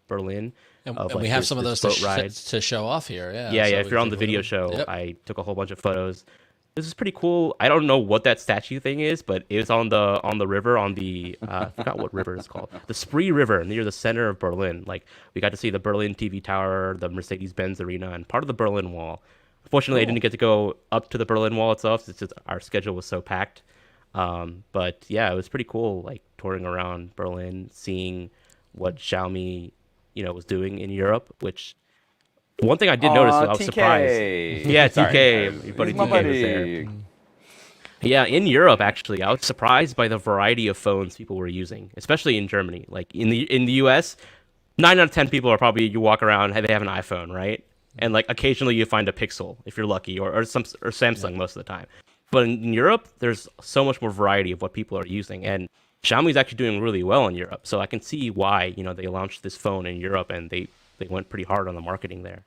Berlin. And we have some of those to show off here. Yeah. If you're on the video show, yep. I took a whole bunch of photos. This is pretty cool. I don't know what that statue thing is, but it was on the river, on the I forgot what river it's called, the Spree River near the center of Berlin. Like we got to see the Berlin TV Tower, the Mercedes-Benz Arena, and part of the Berlin Wall. Unfortunately, I didn't get to go up to the Berlin Wall itself. It's just our schedule was so packed. But yeah, it was pretty cool, like touring around Berlin, seeing what Xiaomi, was doing in Europe, which. One thing I did notice, I was TK. surprised. Yeah, TK, your buddy TK was there. Yeah, in Europe, actually, I was surprised by the variety of phones people were using, especially in Germany. Like in the US, 9 out of 10 people are probably, you walk around, they have an iPhone, right? And like occasionally you find a Pixel if you're lucky, or Samsung most of the time. But in Europe, there's so much more variety of what people are using, and Xiaomi's actually doing really well in Europe. So I can see why they launched this phone in Europe, and they went pretty hard on the marketing there.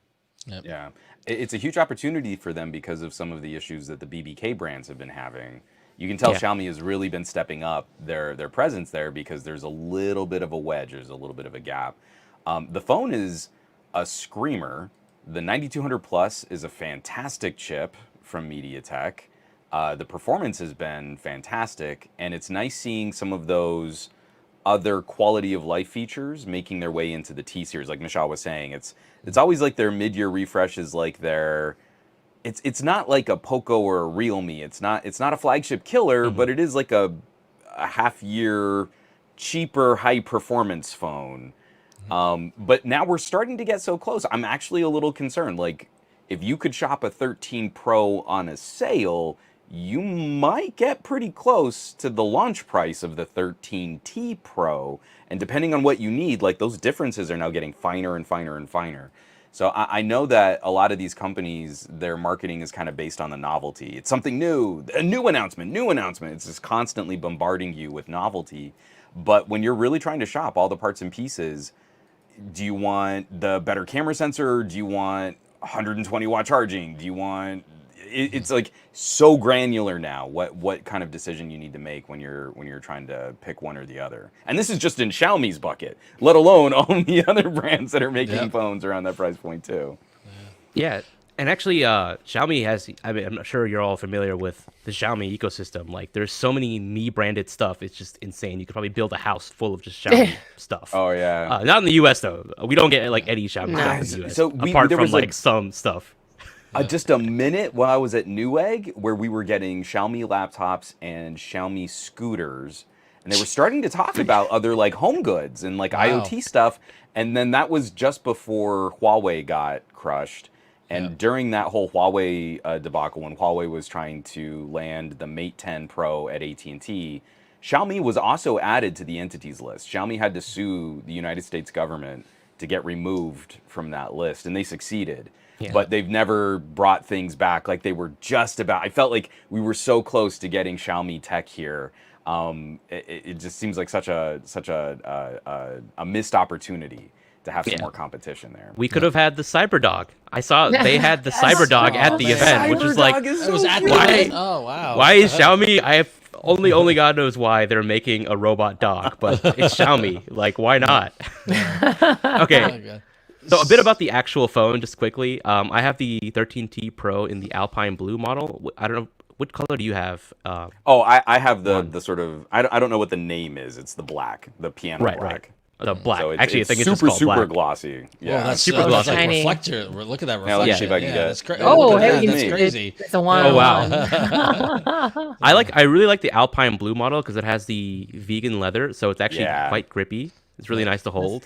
Yep. Yeah, it's a huge opportunity for them because of some of the issues that the BBK brands have been having. You can tell Xiaomi has really been stepping up their presence there because there's a little bit of a wedge, there's a little bit of a gap. The phone is a screamer. The 9200 Plus is a fantastic chip from MediaTek. The performance has been fantastic, and it's nice seeing some of those other quality of life features making their way into the T series. Like Mishaal was saying, it's always like their mid-year refresh is like their it's not like a Poco or a Realme. It's not a flagship killer, but it is like a half year cheaper high performance phone. But now we're starting to get so close. I'm actually a little concerned. Like, if you could shop a 13 Pro on a sale, you might get pretty close to the launch price of the 13T Pro. And depending on what you need, like, those differences are now getting finer and finer and finer. So I know that a lot of these companies, their marketing is kind of based on the novelty. It's something new, a new announcement, new announcement. It's just constantly bombarding you with novelty. But when you're really trying to shop all the parts and pieces, do you want the better camera sensor? Do you want 120 watt charging? Do you want... It's like so granular now what kind of decision you need to make when you're trying to pick one or the other. And this is just in Xiaomi's bucket, let alone all the other brands that are making phones around that price point too. Yeah, and actually, Xiaomi has. I mean, I'm not sure you're all familiar with the Xiaomi ecosystem. Like, there's so many Mi-branded stuff. It's just insane. You could probably build a house full of just Xiaomi stuff. Oh yeah. Not in the U.S. though. We don't get like any Xiaomi stuff in the U.S. So apart there from was like some stuff. Just a minute while I was at Newegg where we were getting Xiaomi laptops and Xiaomi scooters, and they were starting to talk about other like home goods and like IoT stuff. And then that was just before Huawei got crushed. And during that whole Huawei debacle, when Huawei was trying to land the Mate 10 Pro at AT&T, Xiaomi was also added to the entities list. Xiaomi had to sue the United States government to get removed from that list, and they succeeded. Yeah. But they've never brought things back. Like, they were just about... I felt like we were so close to getting Xiaomi tech here. It just seems like such a missed opportunity to have some more competition there. We could have had the CyberDog. I saw they had the CyberDog at the event, which is like, why? Oh wow! Why is Xiaomi? I have only God knows why they're making a robot dog, but it's Xiaomi. Like, why not? Okay. So a bit about the actual phone, just quickly. I have the 13T Pro in the Alpine Blue model. I don't know, what color do you have? I have the sort of... I don't know what the name is. It's the black, the piano black. Right. The black. So Actually, I think it's super, just called black. glossy. Yeah, that's super glossy. Like reflector. Look at that reflection. Yeah, let's see if I can get. That's crazy. Oh, hey, that's crazy. It's a one. Oh wow. I really like the Alpine Blue model because it has the vegan leather, so it's actually quite grippy. It's really nice to hold.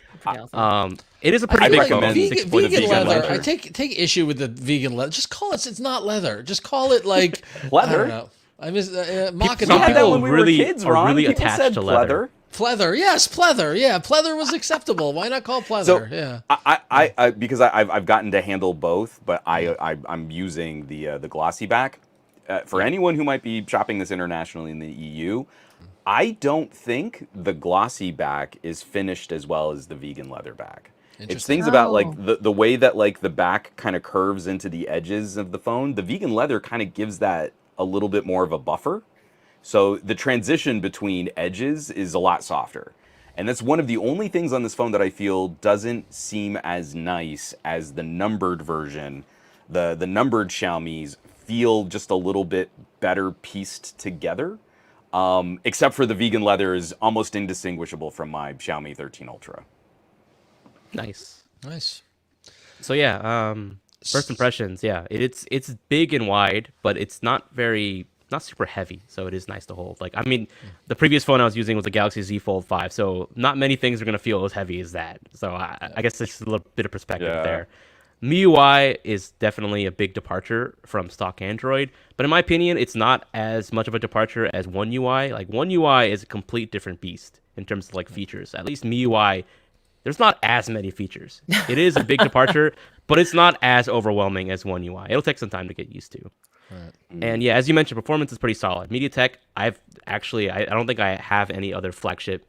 It is a pretty big phone. Vegan leather. I take issue with the vegan leather. Just call it. It's not leather. Just call it like leather. I don't know. I miss mocking. Some people when we were kids, are really people attached to leather. Pleather, yes, pleather, yeah, pleather was acceptable. Why not call pleather? So, yeah, I because I've gotten to handle both, but I'm using the glossy back. For anyone who might be shopping this internationally in the EU, I don't think the glossy back is finished as well as the vegan leather back. It's things about like the way that like the back kind of curves into the edges of the phone. The vegan leather kind of gives that a little bit more of a buffer. So the transition between edges is a lot softer. And that's one of the only things on this phone that I feel doesn't seem as nice as the numbered version. The numbered Xiaomis feel just a little bit better pieced together. Except for the vegan leather is almost indistinguishable from my Xiaomi 13 Ultra. Nice. So yeah, first impressions, it's big and wide, but it's not super heavy, so it is nice to hold. Like, I mean, the previous phone I was using was the Galaxy Z Fold 5, so not many things are going to feel as heavy as that. So I guess there's a little bit of perspective there. MIUI is definitely a big departure from stock Android, but in my opinion, it's not as much of a departure as One UI. Like, One UI is a complete different beast in terms of like features. At least MIUI, there's not as many features. It is a big departure, but it's not as overwhelming as One UI. It'll take some time to get used to. Right. And yeah, as you mentioned, performance is pretty solid. MediaTek, I don't think I have any other flagship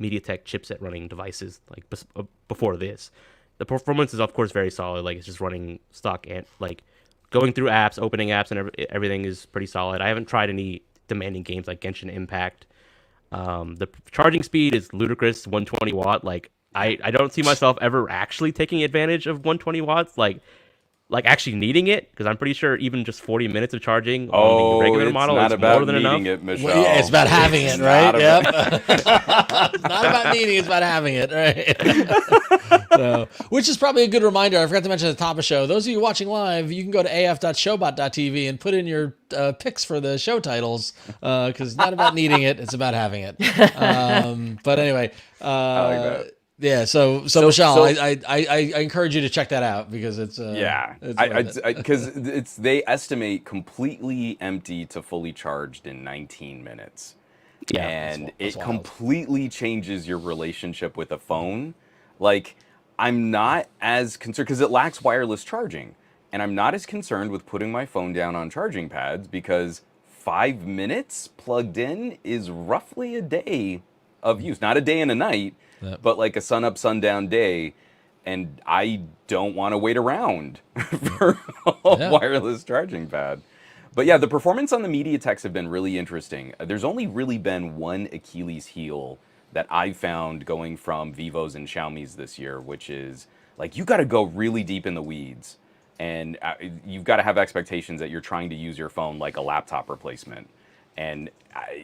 MediaTek chipset running devices like before this. The performance is of course very solid. Like, it's just running stock and like going through apps, opening apps, and everything is pretty solid. I haven't tried any demanding games like Genshin Impact. The charging speed is ludicrous, 120 watt. Like, I don't see myself ever actually taking advantage of 120 watts. Like, like actually needing it, because I'm pretty sure even just 40 minutes of charging Oh, on the regular it's model not is about more than enough. needing it, Mishaal. Well, yeah, it's about having it, It's right? not Yep. about- It's not about needing, it's about having it, right? So, which is probably a good reminder. I forgot to mention at the top of the show. Those of you watching live, you can go to af.showbot.tv and put in your picks for the show titles, because it's not about needing it, it's about having it. But anyway, I like that. yeah. So Mishaal, I encourage you to check that out because it's Yeah, it's worth it. because they estimate completely empty to fully charged in 19 minutes. Yeah, And that's it wild. completely changes your relationship with a phone. Like, I'm not as concerned because it lacks wireless charging, and I'm not as concerned with putting my phone down on charging pads because 5 minutes plugged in is roughly a day of use, not a day and a night, Yep. but like a sun up, sundown day. And I don't want to wait around for a Yeah. wireless charging pad. But yeah, the performance on the MediaTeks have been really interesting. There's only really been one Achilles heel that I found going from Vivos and Xiaomi's this year, which is like you got to go really deep in the weeds, and you've got to have expectations that you're trying to use your phone like a laptop replacement. And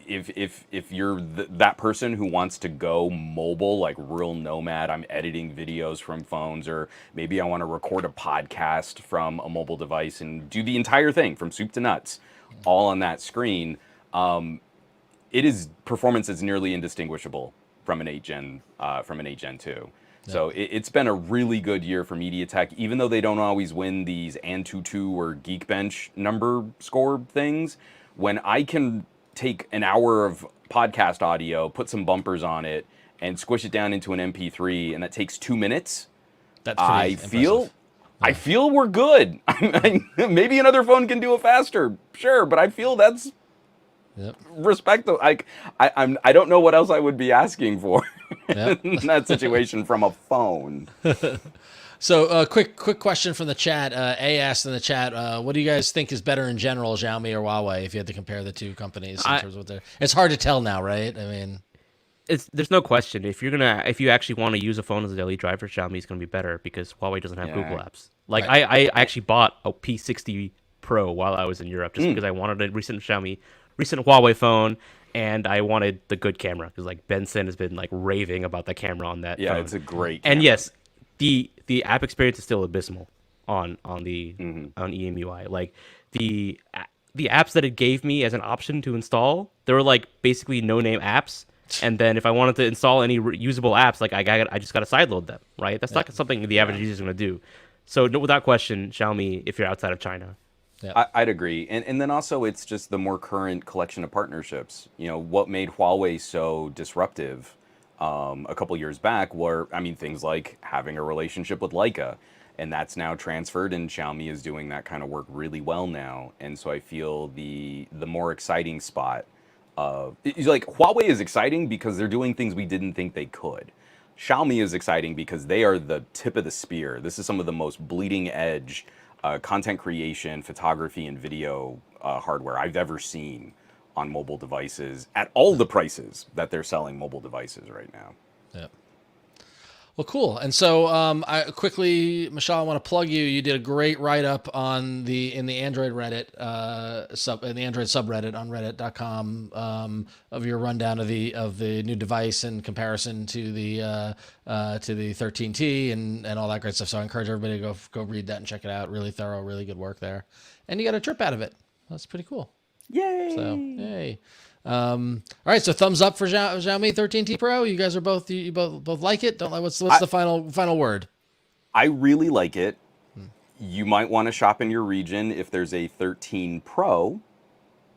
if you're that person who wants to go mobile, like real nomad, I'm editing videos from phones, or maybe I want to record a podcast from a mobile device and do the entire thing from soup to nuts, all on that screen. It is performance is nearly indistinguishable from an 8 Gen 2. So it's been a really good year for MediaTek, even though they don't always win these Antutu or Geekbench number score things. When I can take an hour of podcast audio, put some bumpers on it, and squish it down into an MP3, and that takes 2 minutes, That's pretty impressive. I feel we're good. Maybe another phone can do it faster, sure, but I feel that's Yep. respectful. I don't know what else I would be asking for Yep. in that situation from a phone. So, quick question from the chat. A asked in the chat, what do you guys think is better in general, Xiaomi or Huawei, if you had to compare the two companies in terms of what they're... It's hard to tell now, right? I mean... There's no question. If you actually want to use a phone as a daily driver, Xiaomi's gonna be better because Huawei doesn't have Google Apps. Like Right. I actually bought a P60 Pro while I was in Europe just because I wanted a recent Huawei phone, and I wanted the good camera because like Benson has been like raving about the camera on that Yeah, phone. it's a great And camera. yes, the app experience is still abysmal on EMUI. Like the apps that it gave me as an option to install, they were like basically no-name apps. And then if I wanted to install any usable apps, like I just got to sideload them, right? That's not something the average user is going to do. So without question, Xiaomi, if you're outside of China. I'd agree. And then also it's just the more current collection of partnerships. You know, what made Huawei so disruptive a couple years back were, I mean, things like having a relationship with Leica. And that's now transferred, and Xiaomi is doing that kind of work really well now. And so I feel the more exciting spot it's like Huawei is exciting because they're doing things we didn't think they could. Xiaomi is exciting because they are the tip of the spear. This is some of the most bleeding edge content creation, photography, and video hardware I've ever seen on mobile devices at all the prices that they're selling mobile devices right now. Yeah. Well, cool. And so, I quickly, Mishaal, I want to plug you. You did a great write up in the Android Reddit in the Android subreddit on Reddit.com of your rundown of the new device in comparison to the 13T and all that great stuff. So I encourage everybody to go read that and check it out. Really thorough, really good work there, and you got a trip out of it. That's pretty cool. Yay! So yay. All right, so thumbs up for Xiaomi 13T Pro. You guys are both you both like it. Don't like what's the final word? I really like it. You might want to shop in your region if there's a 13 Pro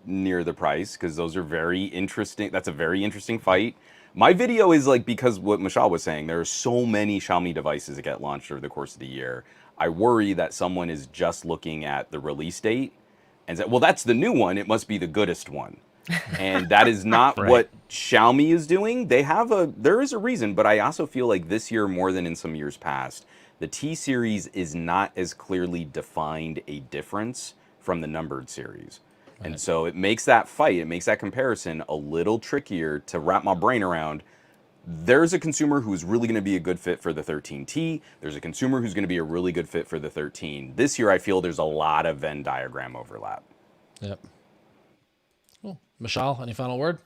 near the price, because those are very interesting. That's a very interesting fight. My video is like, because what Mishaal was saying, there are so many Xiaomi devices that get launched over the course of the year. I worry that someone is just looking at the release date and say, well, that's the new one. It must be the goodest one. And that is not Right. what Xiaomi is doing. There is a reason, but I also feel like this year more than in some years past, the T series is not as clearly defined a difference from the numbered series. And so it makes that fight, it makes that comparison a little trickier to wrap my brain around. there's a consumer who's really going to be a good fit for the 13T. There's a consumer who's going to be a really good fit for the 13. This year, I feel there's a lot of Venn diagram overlap. Yep. Cool. Mishaal, any final word?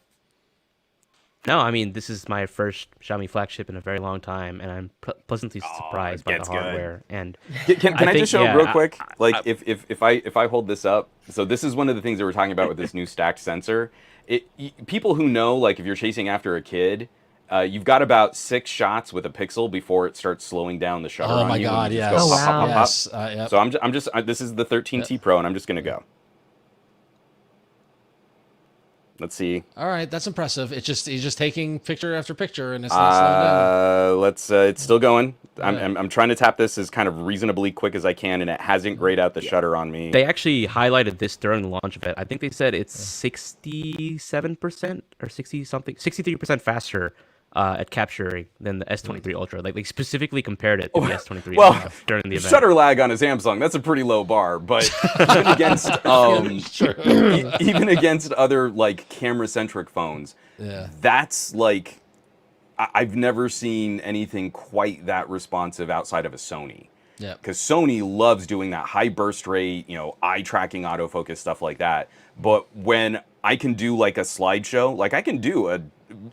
No, I mean, this is my first Xiaomi flagship in a very long time, and I'm pleasantly surprised by the hardware. And Can I just show real quick? If I hold this up, so this is one of the things that we're talking about with this new stacked sensor. People who know, like, if you're chasing after a kid, you've got about 6 shots with a pixel before it starts slowing down the shutter. Oh on my you God! and Yes. just go pop, pop, pop, pop. Yes. Yep. So I'm just this is the 13T Pro, and I'm just gonna go. Let's see. All right, that's impressive. He's just taking picture after picture, and it's not slowing down. It's still going. I'm trying to tap this as kind of reasonably quick as I can, and it hasn't grayed out the shutter on me. they actually highlighted this during the launch of it. I think they said it's 67% or 63% faster at capturing than the S23 Ultra. Like, they specifically compared it to the S23 Ultra during the event. Shutter lag on a Samsung, that's a pretty low bar, but even against even against other, like, camera-centric phones, that's like, I've never seen anything quite that responsive outside of a Sony. Yeah. Because Sony loves doing that high burst rate, eye tracking, autofocus, stuff like that. But when I can do, like, a slideshow, like, I can do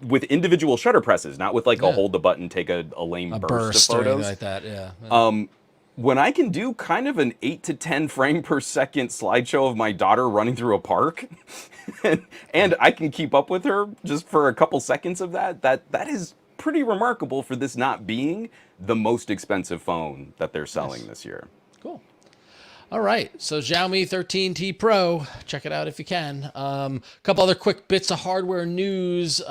with individual shutter presses, not with, like, a hold the button, take a lame burst of or photos. anything like that. Yeah. When I can do kind of an 8 to 10 frame per second slideshow of my daughter running through a park, and I can keep up with her just for a couple seconds of that is pretty remarkable for this not being the most expensive phone that they're selling this year. Cool. All right, so Xiaomi 13T Pro, check it out if you can. A couple other quick bits of hardware news.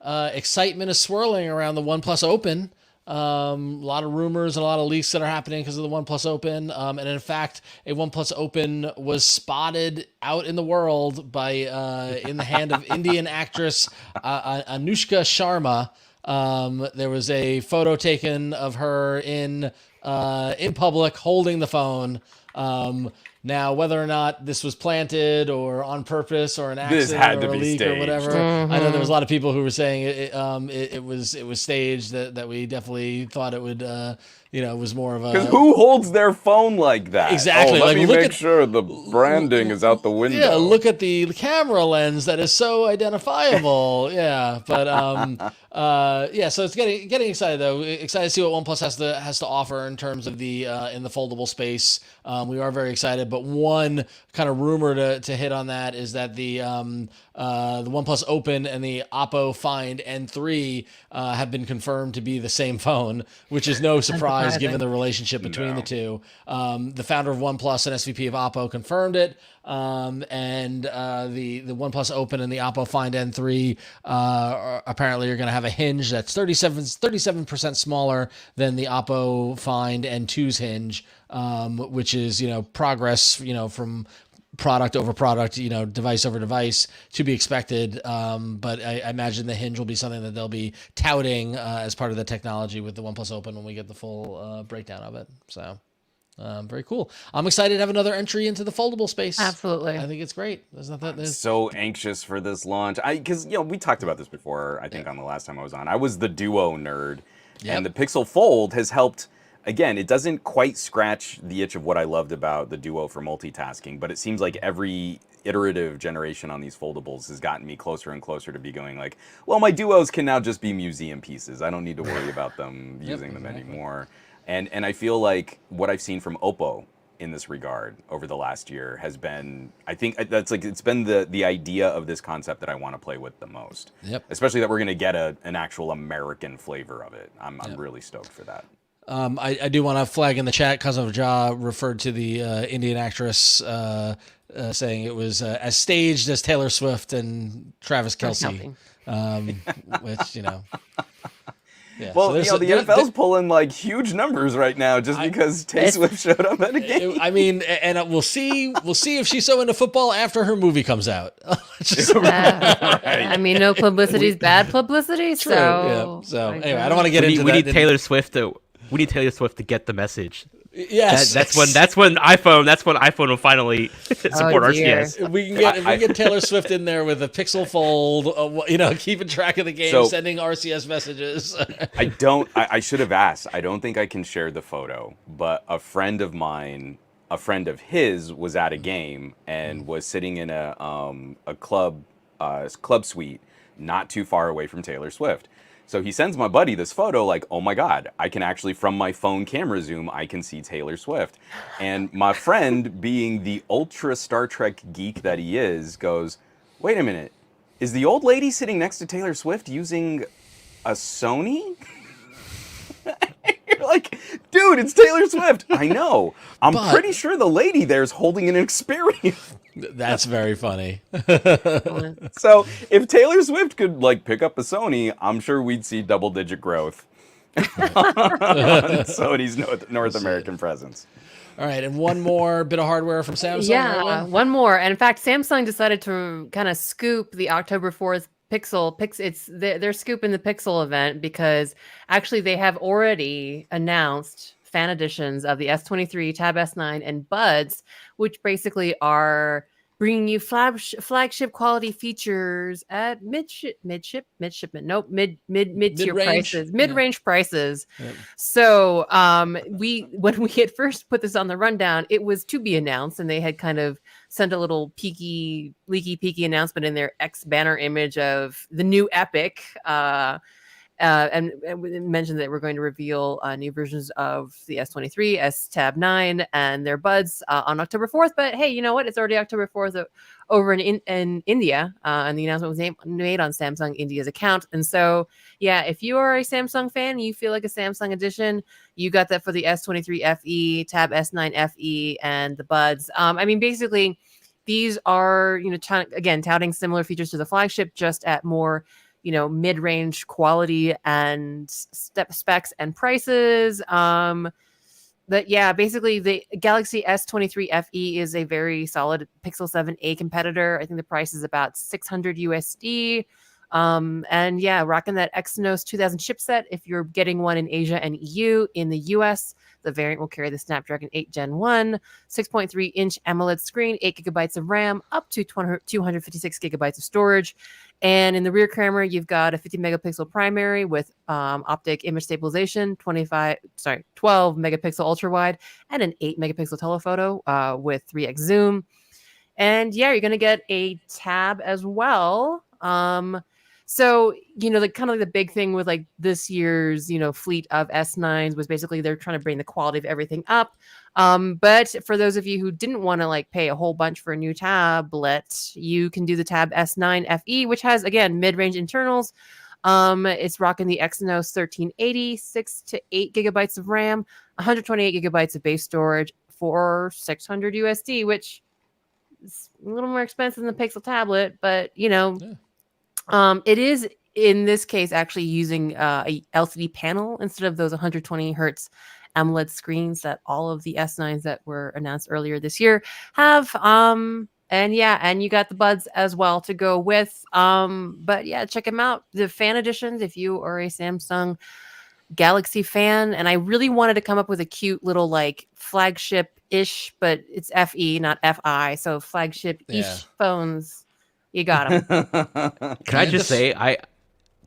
Excitement is swirling around the OnePlus Open. A lot of rumors and a lot of leaks that are happening because of the OnePlus Open. And in fact, a OnePlus Open was spotted out in the world by in the hand of Indian actress Anushka Sharma. There was a photo taken of her in public holding the phone. Now, whether or not this was planted or on purpose or an accident or a leak or whatever, I know there was a lot of people who were saying it was staged. That we definitely thought it would, was more of a. Because who holds their phone like that? Exactly. Let me make sure the branding is out the window. Yeah, look at the camera lens that is so identifiable. Yeah, but so it's getting excited though. Excited to see what OnePlus has to offer in terms of the in the foldable space. We are very excited, but one kind of rumor to hit on that is that the OnePlus Open and the Oppo Find N3 have been confirmed to be the same phone, which is no surprise given the relationship between the two. The founder of OnePlus and SVP of Oppo confirmed it. And the OnePlus Open and the Oppo Find N3 apparently are going to have a hinge that's 37% smaller than the Oppo Find N2's hinge, which is progress from product over product, device over device to be expected. But I imagine the hinge will be something that they'll be touting as part of the technology with the OnePlus Open when we get the full breakdown of it. So. Very cool. I'm excited to have another entry into the foldable space. Absolutely. I think it's great. I'm so anxious for this launch. Because we talked about this before, I think on the last time I was on. I was the Duo nerd. Yep. And the Pixel Fold has helped. Again, it doesn't quite scratch the itch of what I loved about the Duo for multitasking, but it seems like every iterative generation on these foldables has gotten me closer and closer to be going like, well, my Duos can now just be museum pieces. I don't need to worry about them using them anymore. And I feel like what I've seen from Oppo in this regard over the last year has been, I think that's like, it's been the idea of this concept that I want to play with the most. Yep. Especially that we're going to get an actual American flavor of it. I'm really stoked for that. I do want to flag in the chat, Cousin of Ja referred to the Indian actress saying it was as staged as Taylor Swift and Travis Kelce, which, Yeah, well, so the NFL's pulling like huge numbers right now just because Taylor Swift showed up at a game. I mean, and we'll see if she's so into football after her movie comes out. Right. I mean, no publicity is bad publicity. True. So anyway, I don't want to get into that. We need Taylor Swift to get the message Yes, That's when iPhone will finally support dear. RCS. If we get Taylor Swift in there with a Pixel Fold, keeping track of the game, So- sending RCS messages. I should have asked. I don't think I can share the photo, but a friend of mine, a friend of his, was at a game and was sitting in a club suite not too far away from Taylor Swift. So he sends my buddy this photo, like, oh my God, I can actually, from my phone camera zoom, I can see Taylor Swift. And my friend, being the ultra Star Trek geek that he is, goes, wait a minute, is the old lady sitting next to Taylor Swift using a Sony? You're like, dude, it's Taylor Swift. I know. I'm But- pretty sure the lady there's holding an Xperia. That's very funny. So if Taylor Swift could pick up a Sony, I'm sure we'd see double-digit growth on Sony's North American presence. All right, and one more bit of hardware from Samsung. Yeah, right? one more. And in fact, Samsung decided to kind of scoop the October 4th they're scooping the Pixel event because actually they have already announced fan editions of the S23, Tab S9, and Buds, which basically are bringing you flagship quality features at mid-tier Mid-range? prices, mid-range prices. Yep. So when we had first put this on the rundown, it was to be announced, and they had kind of sent a little leaky peeky announcement in their X banner image of the new Epic. And we mentioned that we're going to reveal new versions of the S23, S-Tab 9, and their Buds on October 4th. But hey, you know what? It's already October 4th over in India, and the announcement was made on Samsung India's account. And so, yeah, if you are a Samsung fan, you feel like a Samsung edition, you got that for the S23 FE, Tab S9 FE, and the Buds. I mean, basically, these are, touting similar features to the flagship, just at more mid-range quality and specs and prices. But yeah, basically the Galaxy S23 FE is a very solid Pixel 7a competitor. I think the price is about $600 USD. And yeah, rocking that Exynos 2000 chipset. If you're getting one in Asia and EU, in the US, the variant will carry the Snapdragon 8 Gen 1, 6.3-inch AMOLED screen, 8 gigabytes of RAM, up to 256 gigabytes of storage. And in the rear camera, you've got a 50 megapixel primary with optic image stabilization, 12 megapixel ultra wide, and an 8 megapixel telephoto with 3x zoom. And yeah, you're going to get a tab as well. So, the big thing with this year's, fleet of S9s was basically they're trying to bring the quality of everything up. But for those of you who didn't want to pay a whole bunch for a new tablet, you can do the Tab S9 FE, which has, again, mid-range internals. It's rocking the Exynos 1380, 6 to 8 gigabytes of RAM, 128 gigabytes of base storage for $600 USD, which is a little more expensive than the Pixel tablet, but Yeah. it is in this case actually using a LCD panel instead of those 120 hertz AMOLED screens that all of the S9s that were announced earlier this year have. And you got the Buds as well to go with. But yeah, check them out. The fan editions, if you are a Samsung Galaxy fan, and I really wanted to come up with a cute little flagship-ish, but it's FE, not FI. So flagship-ish phones. You got them. Can I just say,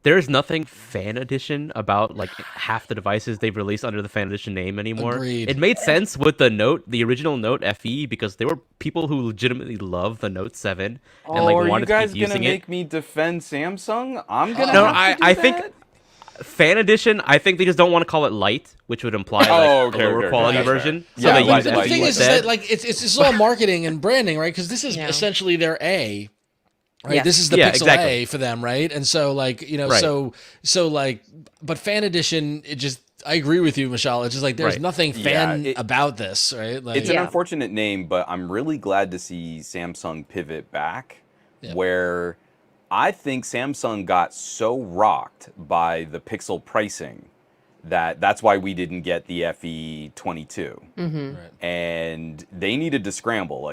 there's nothing fan edition about half the devices they've released under the fan edition name anymore. Agreed. It made sense with the original Note FE, because there were people who legitimately love the Note 7 and Are you wanted guys to keep gonna using make it. me defend Samsung? I'm gonna. No, have to do I that? think fan edition. I think they just don't want to call it light, which would imply Oh, a lower quality that's fair. version. Yeah, So they light- use The light- FE thing is instead. that it's all marketing and branding, right? Because this is Yeah. essentially their A. Right, Yes. this is the Yeah, Pixel exactly. A for them, right? And so, Right. but fan edition, I agree with you, Mishaal. It's just there's Right. nothing fan Yeah, about this, right? It's an Yeah. unfortunate name, but I'm really glad to see Samsung pivot back, Yeah. where I think Samsung got so rocked by the Pixel pricing that's why we didn't get the FE22. Mm-hmm. Right. And they needed to scramble.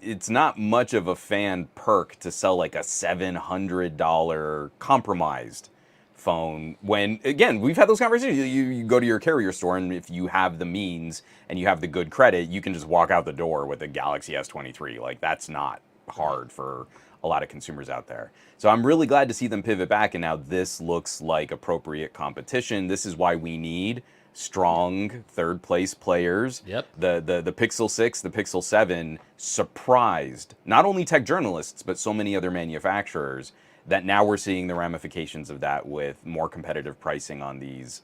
It's not much of a fan perk to sell a $700 compromised phone when, again, we've had those conversations. You go to your carrier store, and if you have the means and you have the good credit, you can just walk out the door with a Galaxy S23. Like, that's not hard for a lot of consumers out there. So I'm really glad to see them pivot back, and now this looks like appropriate competition. This is why we need strong third place players. Yep. The Pixel 6, the Pixel 7 surprised not only tech journalists, but so many other manufacturers, that now we're seeing the ramifications of that with more competitive pricing on these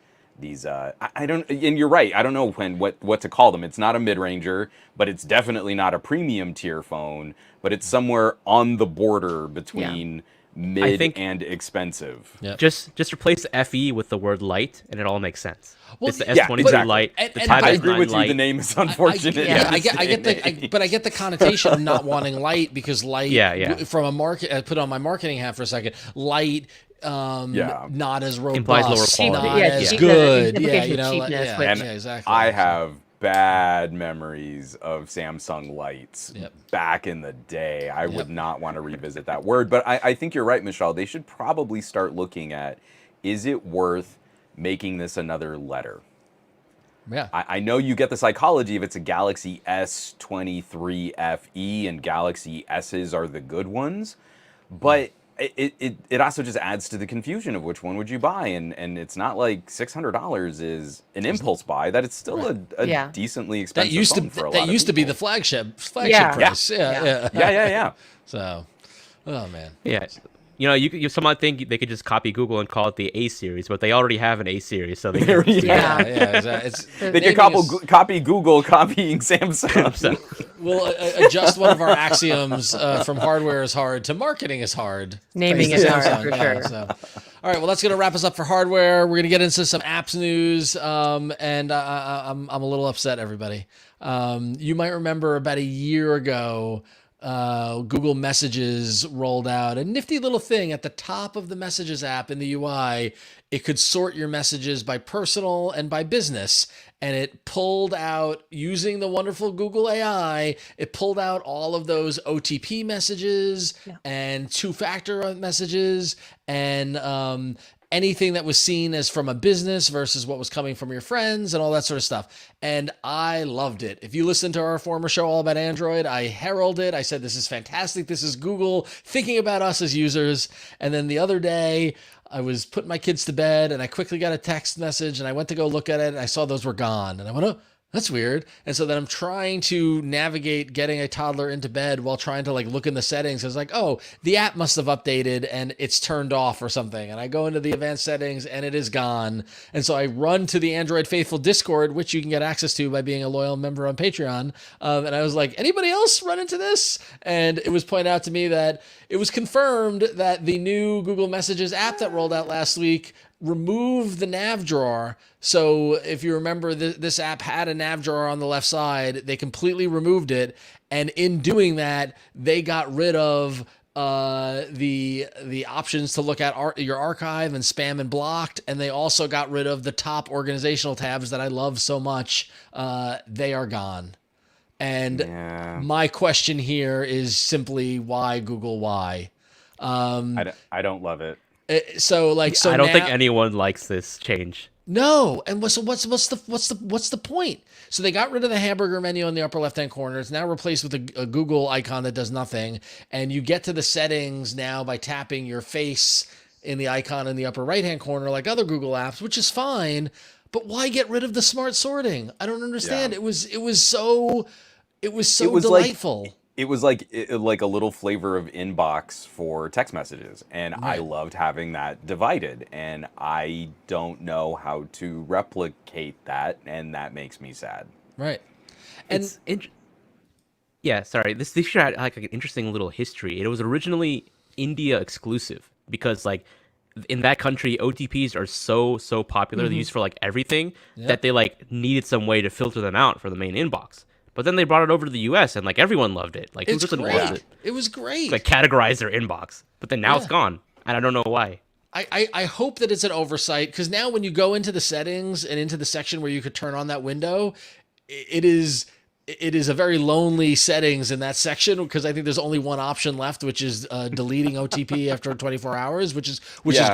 I don't, and you're right, I don't know what to call them. It's not a mid-ranger, but it's definitely not a premium tier phone, but it's somewhere on the border between mid and expensive. Yep. Just replace the FE with the word light, and it all makes sense. Well, it's the yeah, S23 exactly. light. And The I Tab I S9 agree with you. light. The name is unfortunate. I get the connotation of not wanting light, because light, from a market, I put on my marketing hat for a second, light, not as robust, Implies lower quality. not as cheap, good. the Yeah, implication of cheapness, which- And exactly. I have bad memories of Samsung lights back in the day. I would not want to revisit that word, but I think you're right, Mishaal. They should probably start looking at, is it worth making this another letter? Yeah. I know you get the psychology if it's a Galaxy S23 FE and Galaxy S's are the good ones, but it also just adds to the confusion of which one would you buy, and it's not like $600 is an impulse buy. That it's still a decently expensive phone for a lot of people. That used to be the flagship Yeah. price. Yeah. Yeah. So, oh man. Yeah. You know, you some might think they could just copy Google and call it the A series, but they already have an A series, so they can Exactly. They can copy Google copying Samsung. We'll adjust one of our axioms from hardware is hard to marketing is hard. Naming is hard, for sure. So. All right, well, that's going to wrap us up for hardware. We're going to get into some apps news, and I'm a little upset, everybody. You might remember about a year ago, Google Messages rolled out a nifty little thing at the top of the Messages app in the UI. It could sort your messages by personal and by business, and it pulled out, using the wonderful Google AI, it pulled out all of those OTP messages and two-factor messages and anything that was seen as from a business versus what was coming from your friends and all that sort of stuff. And I loved it. If you listen to our former show all about Android, I heralded. I said, this is fantastic. This is Google thinking about us as users. And then the other day, I was putting my kids to bed and I quickly got a text message and I went to go look at it and I saw those were gone. And I went, oh, that's weird. And so then I'm trying to navigate getting a toddler into bed while trying to like look in the settings. I was like, oh, the app must have updated and it's turned off or something. And I go into the advanced settings and it is gone. And so I run to the Android Faithful Discord, which you can get access to by being a loyal member on Patreon. And I was like, anybody else run into this? And it was pointed out to me that it was confirmed that the new Google Messages app that rolled out last week removed the nav drawer. So if you remember, this app had a nav drawer on the left side. They completely removed it. And in doing that, they got rid of the options to look at your archive and spam and blocked. And they also got rid of the top organizational tabs that I love so much. They are gone. And my question here is simply, why Google? Why? I don't love it. So I don't think anyone likes this change. No, and what's the point? So they got rid of the hamburger menu in the upper left-hand corner. It's now replaced with a Google icon that does nothing, and you get to the settings now by tapping your face in the icon in the upper right-hand corner, like other Google apps, which is fine. But why get rid of the smart sorting? I don't understand. Yeah. It was so delightful. It was like a little flavor of inbox for text messages, and I loved having that divided, and I don't know how to replicate that, and that makes me sad. Right. And sorry. This feature had like an interesting little history. It was originally India exclusive because like in that country, OTPs are so popular. They're used for like everything that they like needed some way to filter them out for the main inbox. But then they brought it over to the US and like everyone loved it. Like it's who doesn't great. love it? It was great. Like categorize their inbox. But then now it's gone. And I don't know why. I hope that it's an oversight, because now when you go into the settings and into the section where you could turn on that window, it is it is a very lonely settings in that section because I think there's only one option left, which is deleting OTP after 24 hours, which is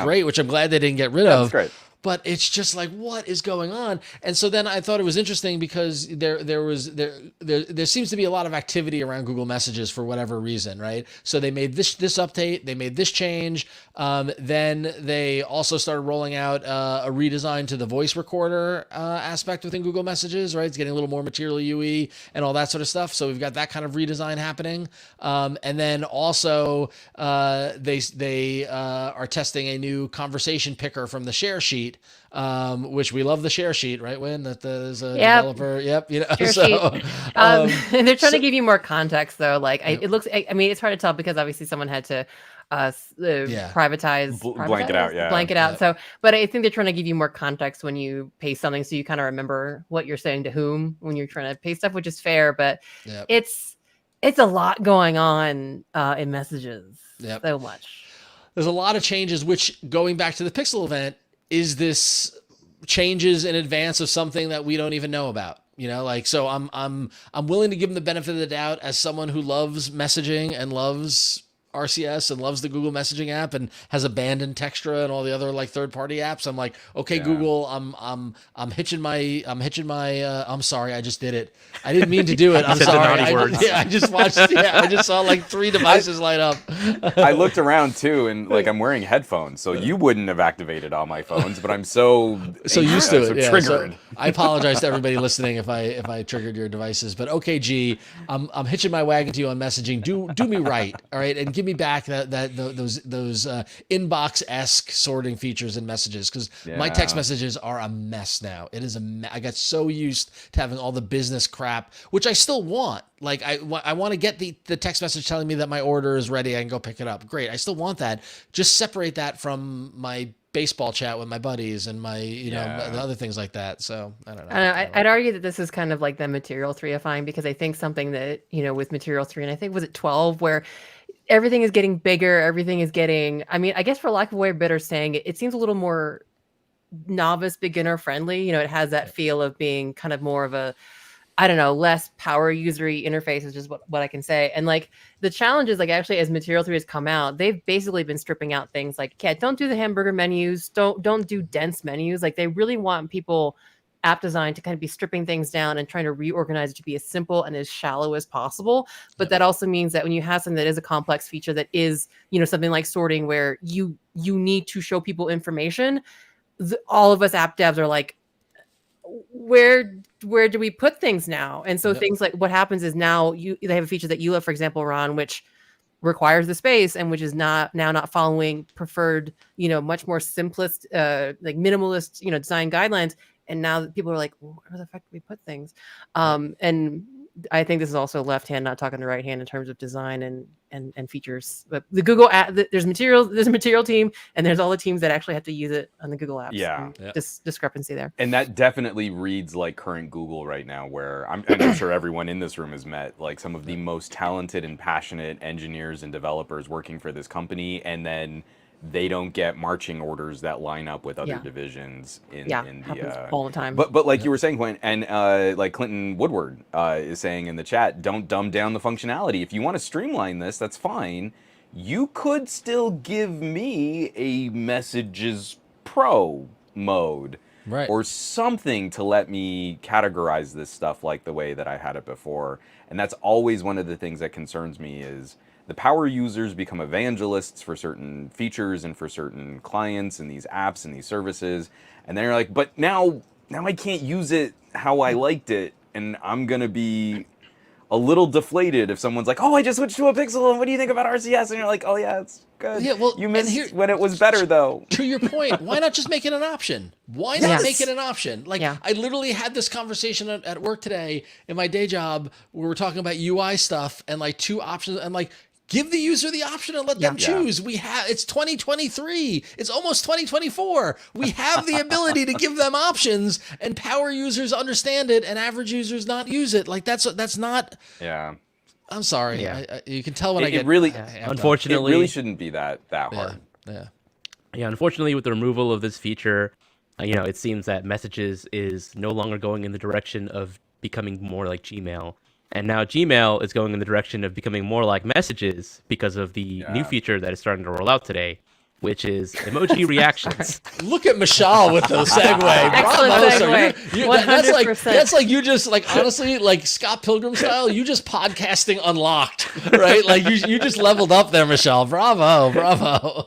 great, which I'm glad they didn't get rid of. That's great. But it's just like, what is going on? And so then I thought it was interesting because there seems to be a lot of activity around Google Messages for whatever reason, right? So they made this update, they made this change. Then they also started rolling out a redesign to the voice recorder aspect within Google Messages, right? It's getting a little more Material UE and all that sort of stuff. So we've got that kind of redesign happening. And then also they are testing a new conversation picker from the share sheet. Which we love the share sheet, right? When that is a developer, Share sheet. And they're trying to give you more context, though. Like it looks, I mean, it's hard to tell because obviously someone had to privatize, blank it out, blank it out. So, but I think they're trying to give you more context when you paste something, so you kind of remember what you're saying to whom when you're trying to paste stuff, which is fair. But it's a lot going on in messages. So much. There's a lot of changes. Which, going back to the Pixel event, is this changes in advance of something that we don't even know about? So I'm willing to give them the benefit of the doubt as someone who loves messaging and loves RCS and loves the Google messaging app and has abandoned Textra and all the other like third-party apps. I'm like, okay, Google, I'm hitching my I'm sorry, I just did it. I didn't mean to do it. I'm sorry. I just watched. I just saw like 3 devices light up. I looked around too, and like I'm wearing headphones, so you wouldn't have activated all my phones, but I'm so used to it. Triggered. So I apologize to everybody listening if I triggered your devices, but okay, G, I'm hitching my wagon to you on messaging. Do me right, all right, and give me back those inbox-esque sorting features in messages, because my text messages are a mess now. It is I got so used to having all the business crap, which I still want. Like I want to get the text message telling me that my order is ready. I can go pick it up. Great. I still want that. Just separate that from my baseball chat with my buddies and my the other things like that. So I don't know. I'd argue that this is kind of like the Material 3ifying, because I think something that with Material 3, and I think was it 12, where everything is getting bigger, everything is getting, I mean, I guess for lack of a way of better saying it, it seems a little more novice, beginner friendly. It has that feel of being kind of more of a, I don't know, less power usery interface is just what I can say. And like the challenge is, like, actually as Material 3 has come out, they've basically been stripping out things like, don't do the hamburger menus, don't do dense menus. Like they really want people, app design, to kind of be stripping things down and trying to reorganize it to be as simple and as shallow as possible. But that also means that when you have something that is a complex feature that is, something like sorting, where you need to show people information, all of us app devs are like, where do we put things now? And so things like what happens is now they have a feature that you love, for example, Ron, which requires the space and which is not following preferred, much more simplest, like minimalist, design guidelines. And now people are like, well, where the fuck do we put things? And I think this is also left hand not talking to right hand in terms of design and features. But the Google app, there's a material team, and there's all the teams that actually have to use it on the Google apps. This discrepancy there. And that definitely reads like current Google right now, where I'm sure everyone in this room has met like some of the most talented and passionate engineers and developers working for this company, and then they don't get marching orders that line up with other divisions in the all the time. But like you were saying, Gwen, and like Clinton Woodward is saying in the chat, don't dumb down the functionality. If you want to streamline this, that's fine. You could still give me a Messages Pro mode, right, or something to let me categorize this stuff like the way that I had it before. And that's always one of the things that concerns me, is the power users become evangelists for certain features and for certain clients and these apps and these services. And they're like, but now I can't use it how I liked it. And I'm going to be a little deflated if someone's like, oh, I just switched to a Pixel, and what do you think about RCS? And you're like, oh yeah, it's good. Yeah, well, you missed when it was better though. To your point, why not just make it an option? Why not make it an option? Like I literally had this conversation at work today in my day job where we're talking about UI stuff and like 2 options. And like, give the user the option and let them choose. It's 2023. It's almost 2024. We have the ability to give them options, and power users understand it and average users not use it. Like that's not. Yeah. I'm sorry. Yeah. You can tell when I get. It really, unfortunately, it really shouldn't be that hard. Yeah. Unfortunately, with the removal of this feature, it seems that Messages is no longer going in the direction of becoming more like Gmail. And now Gmail is going in the direction of becoming more like Messages because of the new feature that is starting to roll out today, which is emoji reactions. Look at Mishaal with the segue. Excellent Bravo, sir. segue. That's like you just like honestly like Scott Pilgrim style. You just podcasting unlocked, right? Like you just leveled up there, Mishaal. Bravo.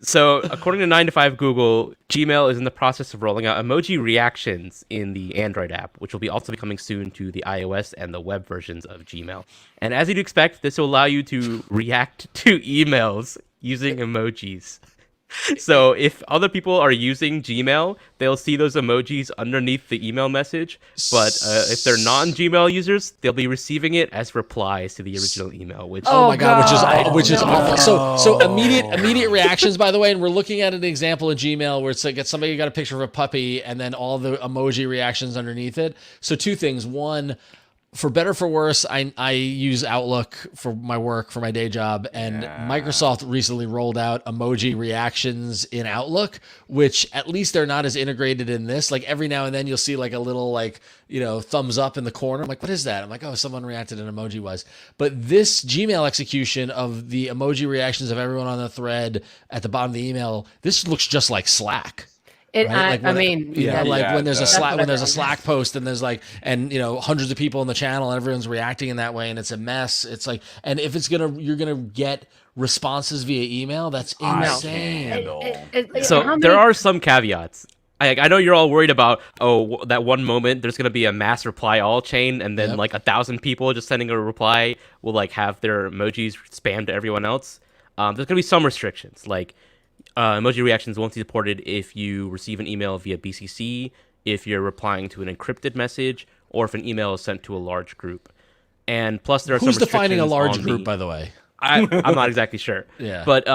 So, according to 9 to 5 Google, Gmail is in the process of rolling out emoji reactions in the Android app, which will be also be coming soon to the iOS and the web versions of Gmail. And as you'd expect, this will allow you to react to emails using emojis. So if other people are using Gmail, they'll see those emojis underneath the email message. But if they're non-Gmail users, they'll be receiving it as replies to the original email. Which Oh my god, which is awful. So immediate reactions, by the way, and we're looking at an example in Gmail where it's like somebody got a picture of a puppy and then all the emoji reactions underneath it. So two things. One, for better or for worse, I use Outlook for my work, for my day job, and Microsoft recently rolled out emoji reactions in Outlook, which at least they're not as integrated in this. Like every now and then you'll see like a little like, thumbs up in the corner. I'm like, what is that? I'm like, oh, someone reacted in emoji-wise. But this Gmail execution of the emoji reactions of everyone on the thread at the bottom of the email, this looks just like Slack. Right? When there's a Slack post and there's like, hundreds of people in the channel and everyone's reacting in that way and it's a mess. It's like, and if you're gonna get responses via email, that's insane. So there are some caveats. I know you're all worried about, that one moment there's going to be a mass reply all chain and then like 1,000 people just sending a reply will like have their emojis spam to everyone else. There's going to be some restrictions, like emoji reactions won't be supported if you receive an email via BCC, if you're replying to an encrypted message, or if an email is sent to a large group. And plus there are Who's some defining a large on group, by the way? I'm not exactly sure. Yeah. But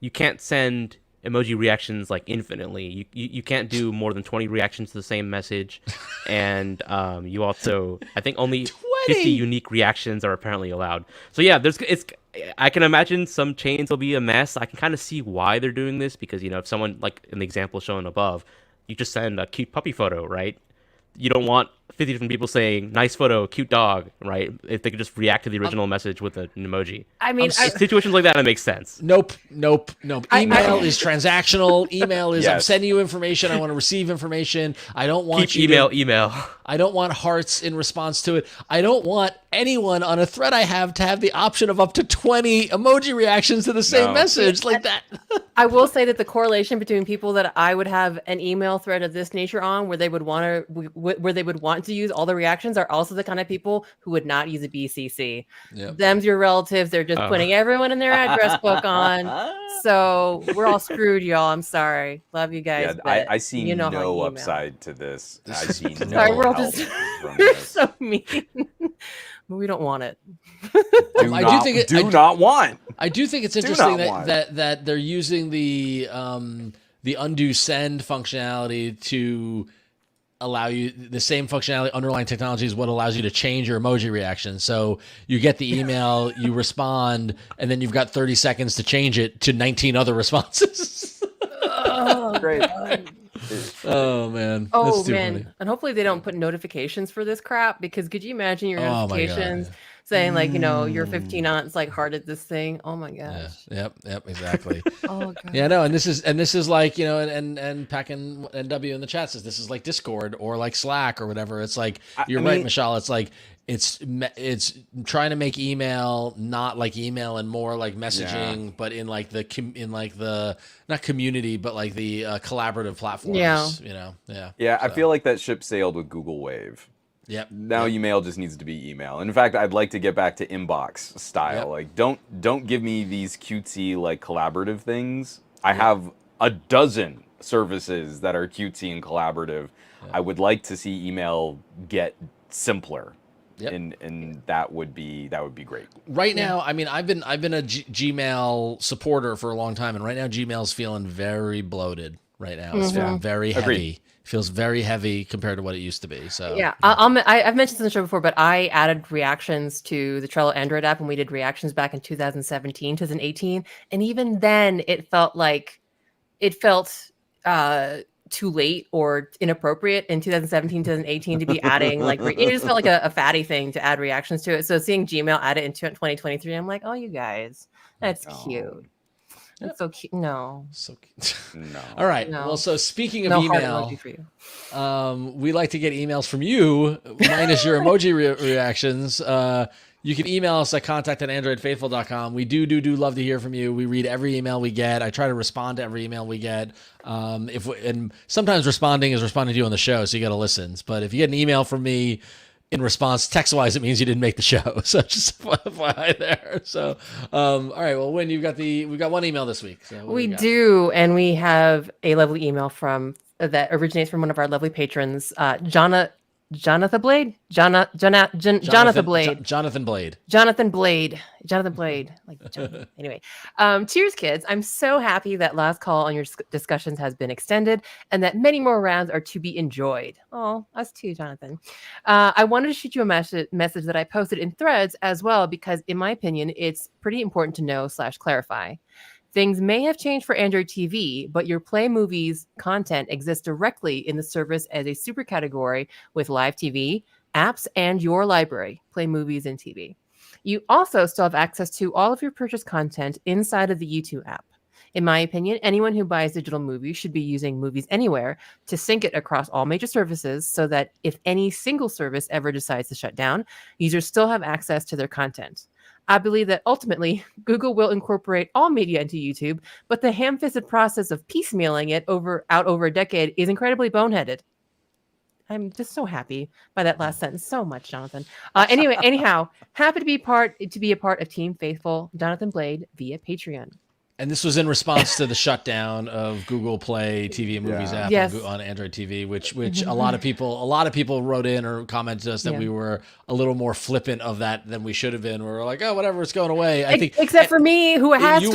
you can't send emoji reactions like infinitely. You can't do more than 20 reactions to the same message. And you also, I think only 50 unique reactions are apparently allowed. So yeah, I can imagine some chains will be a mess. I can kind of see why they're doing this because, if someone, like in the example shown above, you just send a cute puppy photo, right? You don't want 50 different people saying, nice photo, cute dog, right? If they could just react to the original message with an emoji. I mean, situations like that, it makes sense. Nope. Email is transactional. Email is I'm sending you information. I want to receive information. I don't want email. I don't want hearts in response to it. I don't want anyone on a thread I have to have the option of up to 20 emoji reactions to the same message like that. I will say that the correlation between people that I would have an email thread of this nature on, where they would want to use all the reactions, are also the kind of people who would not use a BCC. Yep. Them's your relatives. They're just putting everyone in their address book on. So we're all screwed, y'all. I'm sorry. Love you guys. Yeah, I see no upside to this. I see no sorry, we're all help just from this. so mean. We don't want it. I do think it's interesting that that they're using the undo send functionality to allow you the same functionality. Underlying technology is what allows you to change your emoji reaction. So you get the email, you respond, and then you've got 30 seconds to change it to 19 other responses. Great. Oh man. Oh man. Funny. And hopefully they don't put notifications for this crap, because could you imagine your notifications saying like, you're 15 on, it's like hearted this thing. Oh my gosh. Yeah. Yep, exactly. Oh god. Yeah, no, and this is like, and Pack and NW in the chat says this is like Discord or like Slack or whatever. It's like you're right, Mishaal. It's like it's trying to make email not like email and more like messaging, but in like the not community, but like the collaborative platforms. Yeah. Yeah, so. I feel like that ship sailed with Google Wave. Yep. Now email just needs to be email. In fact, I'd like to get back to inbox style. Yep. Like don't give me these cutesy like collaborative things. I have a dozen services that are cutesy and collaborative. Yep. I would like to see email get simpler. Yep. And that would be great. Right now, I mean, I've been a Gmail supporter for a long time, and right now Gmail's feeling very bloated. Right now, it's feeling very heavy. Agreed. Feels very heavy compared to what it used to be. So yeah, I've mentioned this on the show before, but I added reactions to the Trello Android app when we did reactions back in 2017, 2018, and even then it felt too late or inappropriate in 2017, 2018 to be adding like it just felt like a fatty thing to add reactions to it. So seeing Gmail add it in 2023, I'm like, oh, you guys, that's cute. That's so cute. No. So cute. No. All right. No. Well, so speaking of No heart email, emoji for you. we like to get emails from you, minus your emoji reactions. You can email us at contact@androidfaithful.com. We do love to hear from you. We read every email we get. I try to respond to every email we get. And sometimes responding is responding to you on the show, so you got to listen. But if you get an email from me in response, text-wise, it means you didn't make the show. So just FYI there. So, all right. Well, Wynn, we've got one email this week. So We do, and we have a lovely email from that originates from one of our lovely patrons, Jonathan Blade. Anyway, cheers, kids. I'm so happy that last call on your discussions has been extended and that many more rounds are to be enjoyed. Oh, us too, Jonathan. I wanted to shoot you a message that I posted in Threads as well, because in my opinion, it's pretty important to know/clarify. Things may have changed for Android TV, but your Play Movies content exists directly in the service as a super category with live TV, apps, and your library, Play Movies and TV. You also still have access to all of your purchased content inside of the YouTube app. In my opinion, anyone who buys digital movies should be using Movies Anywhere to sync it across all major services so that if any single service ever decides to shut down, users still have access to their content. I believe that ultimately Google will incorporate all media into YouTube, but the ham-fisted process of piecemealing it out over a decade is incredibly boneheaded. I'm just so happy by that last sentence so much, Jonathan. Anyhow, happy to be a part of Team Faithful, Jonathan Blade, via Patreon. And this was in response to the shutdown of Google Play TV and Movies app on Android TV, which a lot of people wrote in or commented to us that we were a little more flippant of that than we should have been. We were like, oh, whatever, it's going away. I think, except for me, who has you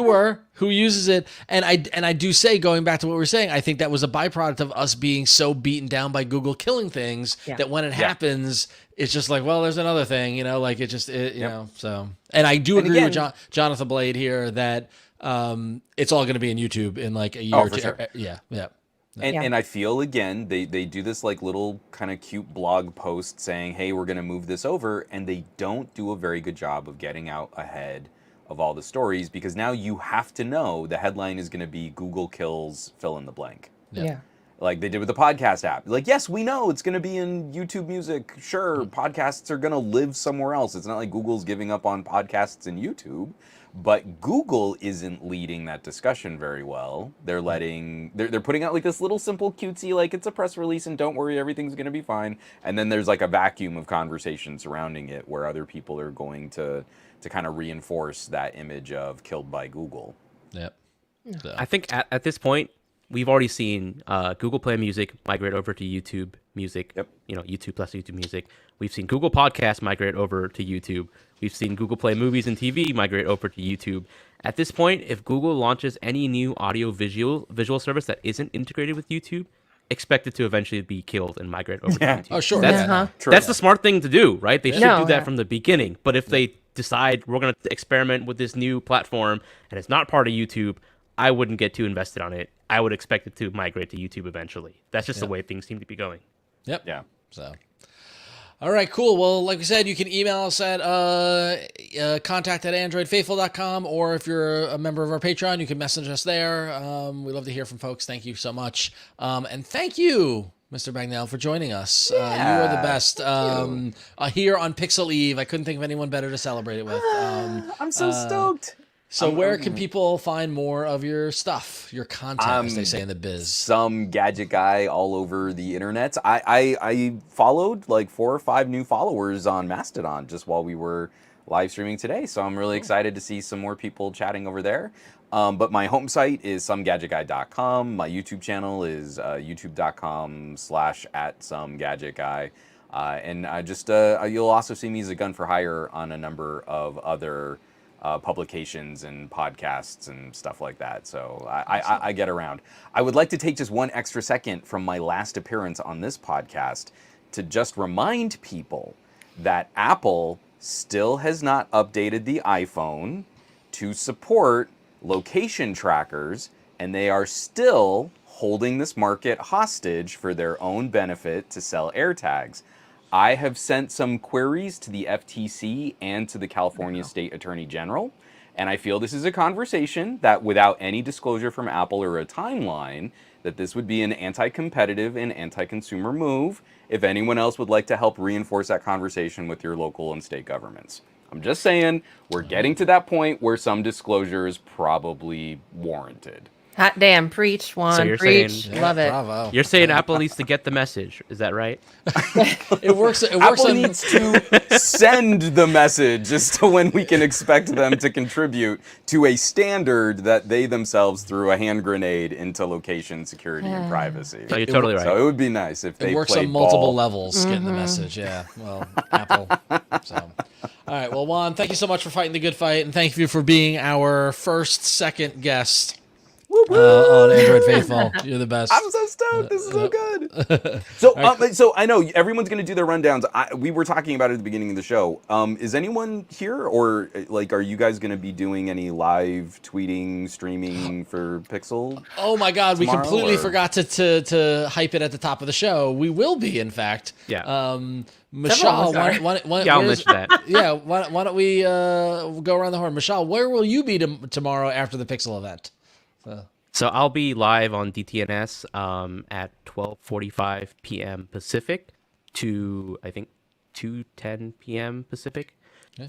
were who uses it, and I do say, going back to what we were saying, I think that was a byproduct of us being so beaten down by Google killing things that when it happens, it's just like, well, there's another thing, you know, like you know. So, and I do agree with Jonathan Blade here that it's all going to be in YouTube in like a year or two. Sure. Yeah. And I feel, again, they do this like little kind of cute blog post saying, hey, we're going to move this over, and they don't do a very good job of getting out ahead of all the stories, because now you have to know the headline is going to be Google kills fill in the blank. Yeah. Like they did with the podcast app. Like, yes, we know it's going to be in YouTube Music. Sure, podcasts are going to live somewhere else. It's not like Google's giving up on podcasts and YouTube. But Google isn't leading that discussion very well. They're putting out like this little simple cutesy, like it's a press release and don't worry, everything's going to be fine. And then there's like a vacuum of conversation surrounding it where other people are going to kind of reinforce that image of killed by Google. Yep. So. I think at this point, we've already seen Google Play Music migrate over to YouTube Music. Yep. You know, YouTube plus YouTube Music. We've seen Google Podcasts migrate over to YouTube. We've seen Google Play Movies and TV migrate over to YouTube. At this point, if Google launches any new audio visual service that isn't integrated with YouTube, expect it to eventually be killed and migrate over to YouTube. Oh, sure. That's the smart thing to do, right? They should do that from the beginning. But if they decide we're going to experiment with this new platform and it's not part of YouTube, I wouldn't get too invested on it. I would expect it to migrate to YouTube eventually. That's just the way things seem to be going. Yep. Yeah. So, all right, cool. Well, like we said, you can email us at contact@androidfaithful.com, or if you're a member of our Patreon, you can message us there. We love to hear from folks. Thank you so much. And thank you, Mr. Bagnell, for joining us. You are the best here on Pixel Eve. I couldn't think of anyone better to celebrate it with. I'm so stoked. So where can people find more of your stuff, your content, as they say in the biz? Some gadget guy all over the internet. I followed like 4 or 5 new followers on Mastodon just while we were live streaming today. So I'm really excited to see some more people chatting over there. But my home site is SomeGadgetGuy.com. My YouTube channel is youtube.com/@SomeGadgetGuy. And you'll also see me as a gun for hire on a number of other publications and podcasts and stuff like that. So I get around. I would like to take just one extra second from my last appearance on this podcast to just remind people that Apple still has not updated the iPhone to support location trackers, and they are still holding this market hostage for their own benefit to sell AirTags. I have sent some queries to the FTC and to the California State Attorney General, and I feel this is a conversation that, without any disclosure from Apple or a timeline, that this would be an anti-competitive and anti-consumer move if anyone else would like to help reinforce that conversation with your local and state governments. I'm just saying, we're getting to that point where some disclosure is probably warranted. Hot damn, preach, Juan, So you're preach, saying- love it. Bravo. You're saying Apple needs to get the message. Is that right? It works. It works Apple on. needs to send the message as to when we can expect them to contribute to a standard that they themselves threw a hand grenade into location security and privacy. So you're totally right. So it would be nice if they It works played on multiple ball. levels, getting the message. Yeah. Well, Apple. So, all right. Well, Juan, thank you so much for fighting the good fight, and thank you for being our second guest on Android Faithful. You're the best. I'm so stoked. This is so good. So I know everyone's going to do their rundowns. We were talking about it at the beginning of the show. Is anyone here, or like, are you guys going to be doing any live tweeting, streaming for Pixel? Oh my God, we tomorrow, completely or- forgot to hype it at the top of the show. We will be, in fact. Yeah. Mishaal, Yeah, I'll mention that. Yeah, why don't we go around the horn? Mishaal, where will you be tomorrow after the Pixel event? So I'll be live on DTNS at 12:45 p.m. Pacific to, I think, 2:10 p.m. Pacific,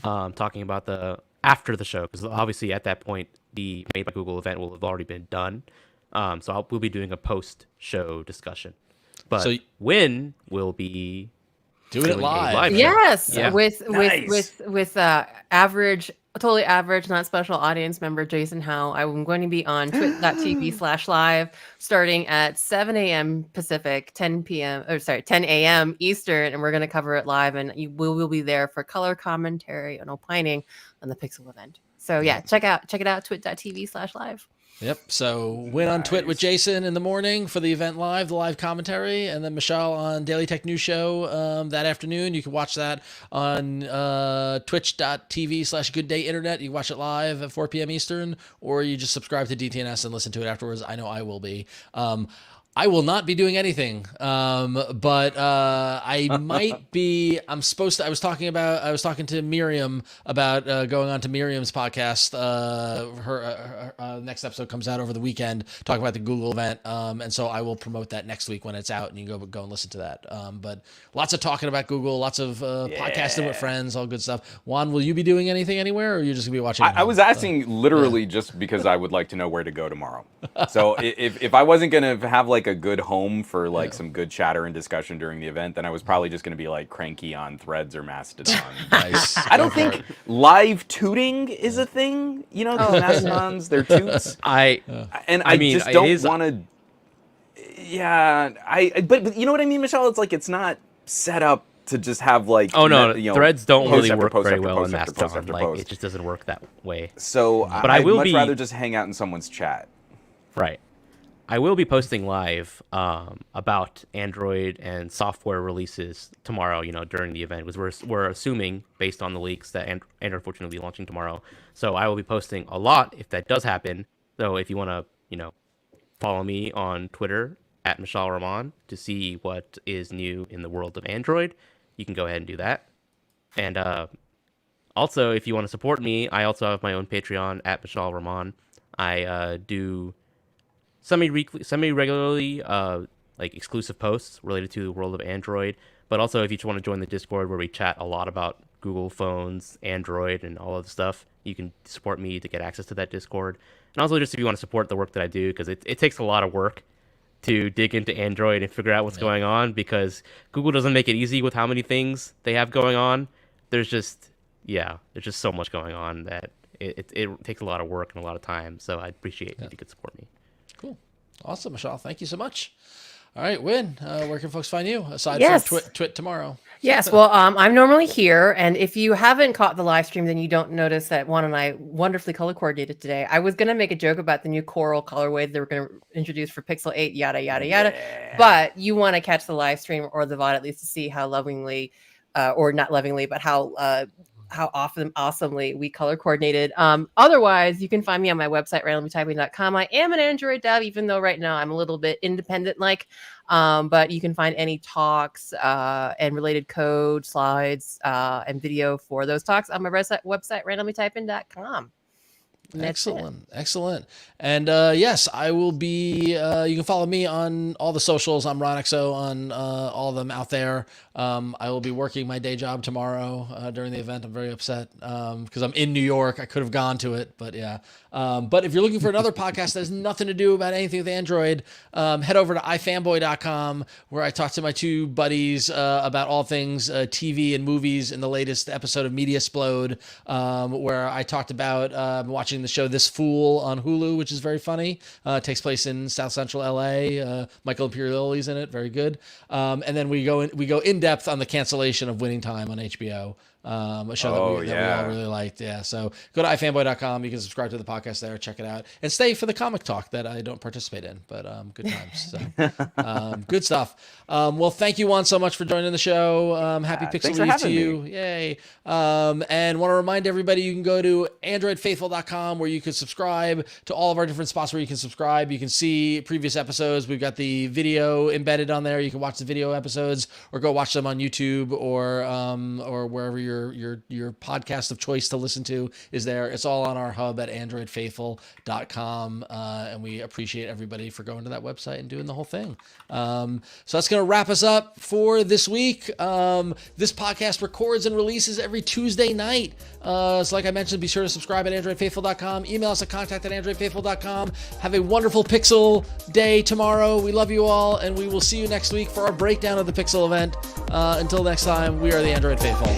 talking about the after the show, because obviously at that point the Made by Google event will have already been done. So we'll be doing a post-show discussion. But So Win will be doing it a live. show. Yes, Yeah. with Nice. average, totally average, not special audience member Jason Howe. I'm going to be on twit.tv/live starting at 7 a.m. Pacific, 10 a.m. Eastern, and we're going to cover it live, and we'll be there for color commentary and opining on the Pixel event. So yeah, check it out, twit.tv/live. Yep. So win on Twit with Jason in the morning for the event live, the live commentary, and then Mishaal on Daily Tech News Show that afternoon. You can watch that on twitch.tv/gooddayinternet. You can watch it live at 4 p.m. Eastern, or you just subscribe to DTNS and listen to it afterwards. I know I will be. I will not be doing anything, but I might be. I was talking to Miriam about going on to Miriam's podcast. Her next episode comes out over the weekend, talking about the Google event, and so I will promote that next week when it's out, and you can go and listen to that. But lots of talking about Google, lots of podcasting with friends, all good stuff. Juan, will you be doing anything anywhere, or are you just gonna be watching? I was asking literally just because I would like to know where to go tomorrow. So if I wasn't gonna have like a good home for like some good chatter and discussion during the event, then I was probably just gonna be like cranky on Threads or Mastodon. Nice. I don't think live tooting is a thing. You know, these Mastodons, they're toots. I mean, just don't it is- want to. Yeah, but you know what I mean, Mishaal? It's like it's not set up to just have like. Oh no, you know, Threads don't post really after work post very after well post in after post Mastodon. after Like post. it just doesn't work that way. So, But I will much be- rather just hang out in someone's chat. Right. I will be posting live about Android and software releases tomorrow, during the event, because we're assuming, based on the leaks, that Android 14 will be launching tomorrow. So I will be posting a lot if that does happen. So if you want to, follow me on Twitter at Mishaal Rahman to see what is new in the world of Android, you can go ahead and do that. And also, if you want to support me, I also have my own Patreon at Mishaal Rahman. I do semi-regularly like exclusive posts related to the world of Android, but also if you just want to join the Discord where we chat a lot about Google phones, Android, and all of the stuff, you can support me to get access to that Discord. And also just if you want to support the work that I do, because it takes a lot of work to dig into Android and figure out what's going on, because Google doesn't make it easy with how many things they have going on. There's just so much going on that it takes a lot of work and a lot of time. So I'd appreciate if you could support me. Cool. Awesome, Mishaal. Thank you so much. All right, Win, where can folks find you aside Yes. from Twit tomorrow? Yes, well, I'm normally here, and if you haven't caught the live stream, then you don't notice that Juan and I wonderfully color coordinated today. I was going to make a joke about the new coral colorway they were going to introduce for Pixel 8, yada, yada, yada, but you want to catch the live stream or the VOD at least to see how lovingly, or not lovingly, but how how awesomely we color coordinated. Otherwise, you can find me on my website, randomlytyping.com. I am an Android dev, even though right now I'm a little bit independent but you can find any talks and related code, slides, and video for those talks on my website, randomlytyping.com. Excellent. And yes, I will be. You can follow me on all the socials. I'm Ronixo on all of them out there. I will be working my day job tomorrow during the event. I'm very upset because I'm in New York. I could have gone to it, but yeah. But if you're looking for another podcast that has nothing to do about anything with Android, head over to ifanboy.com, where I talk to my two buddies about all things TV and movies in the latest episode of Media Explode, where I talked about watching the show This Fool on Hulu, which is very funny. It takes place in South Central LA. Michael Imperioli's in it, very good. And then we go in depth on the cancellation of Winning Time on HBO. A show that we all really liked. Yeah. So go to ifanboy.com. You can subscribe to the podcast there, check it out, and stay for the comic talk that I don't participate in, but good times. So good stuff. Well, thank you, Juan, so much for joining the show. Happy Pixel Eve to you. Yay. And want to remind everybody, you can go to androidfaithful.com, where you can subscribe to all of our different spots where you can subscribe. You can see previous episodes. We've got the video embedded on there. You can watch the video episodes or go watch them on YouTube or wherever your podcast of choice to listen to is there. It's all on our hub at androidfaithful.com. And we appreciate everybody for going to that website and doing the whole thing. So that's going to wrap us up for this week. This podcast records and releases every Tuesday night. So like I mentioned, be sure to subscribe at androidfaithful.com. Email us at contact@androidfaithful.com. Have a wonderful Pixel day tomorrow. We love you all, and we will see you next week for our breakdown of the Pixel event. Until next time, we are the Android Faithful.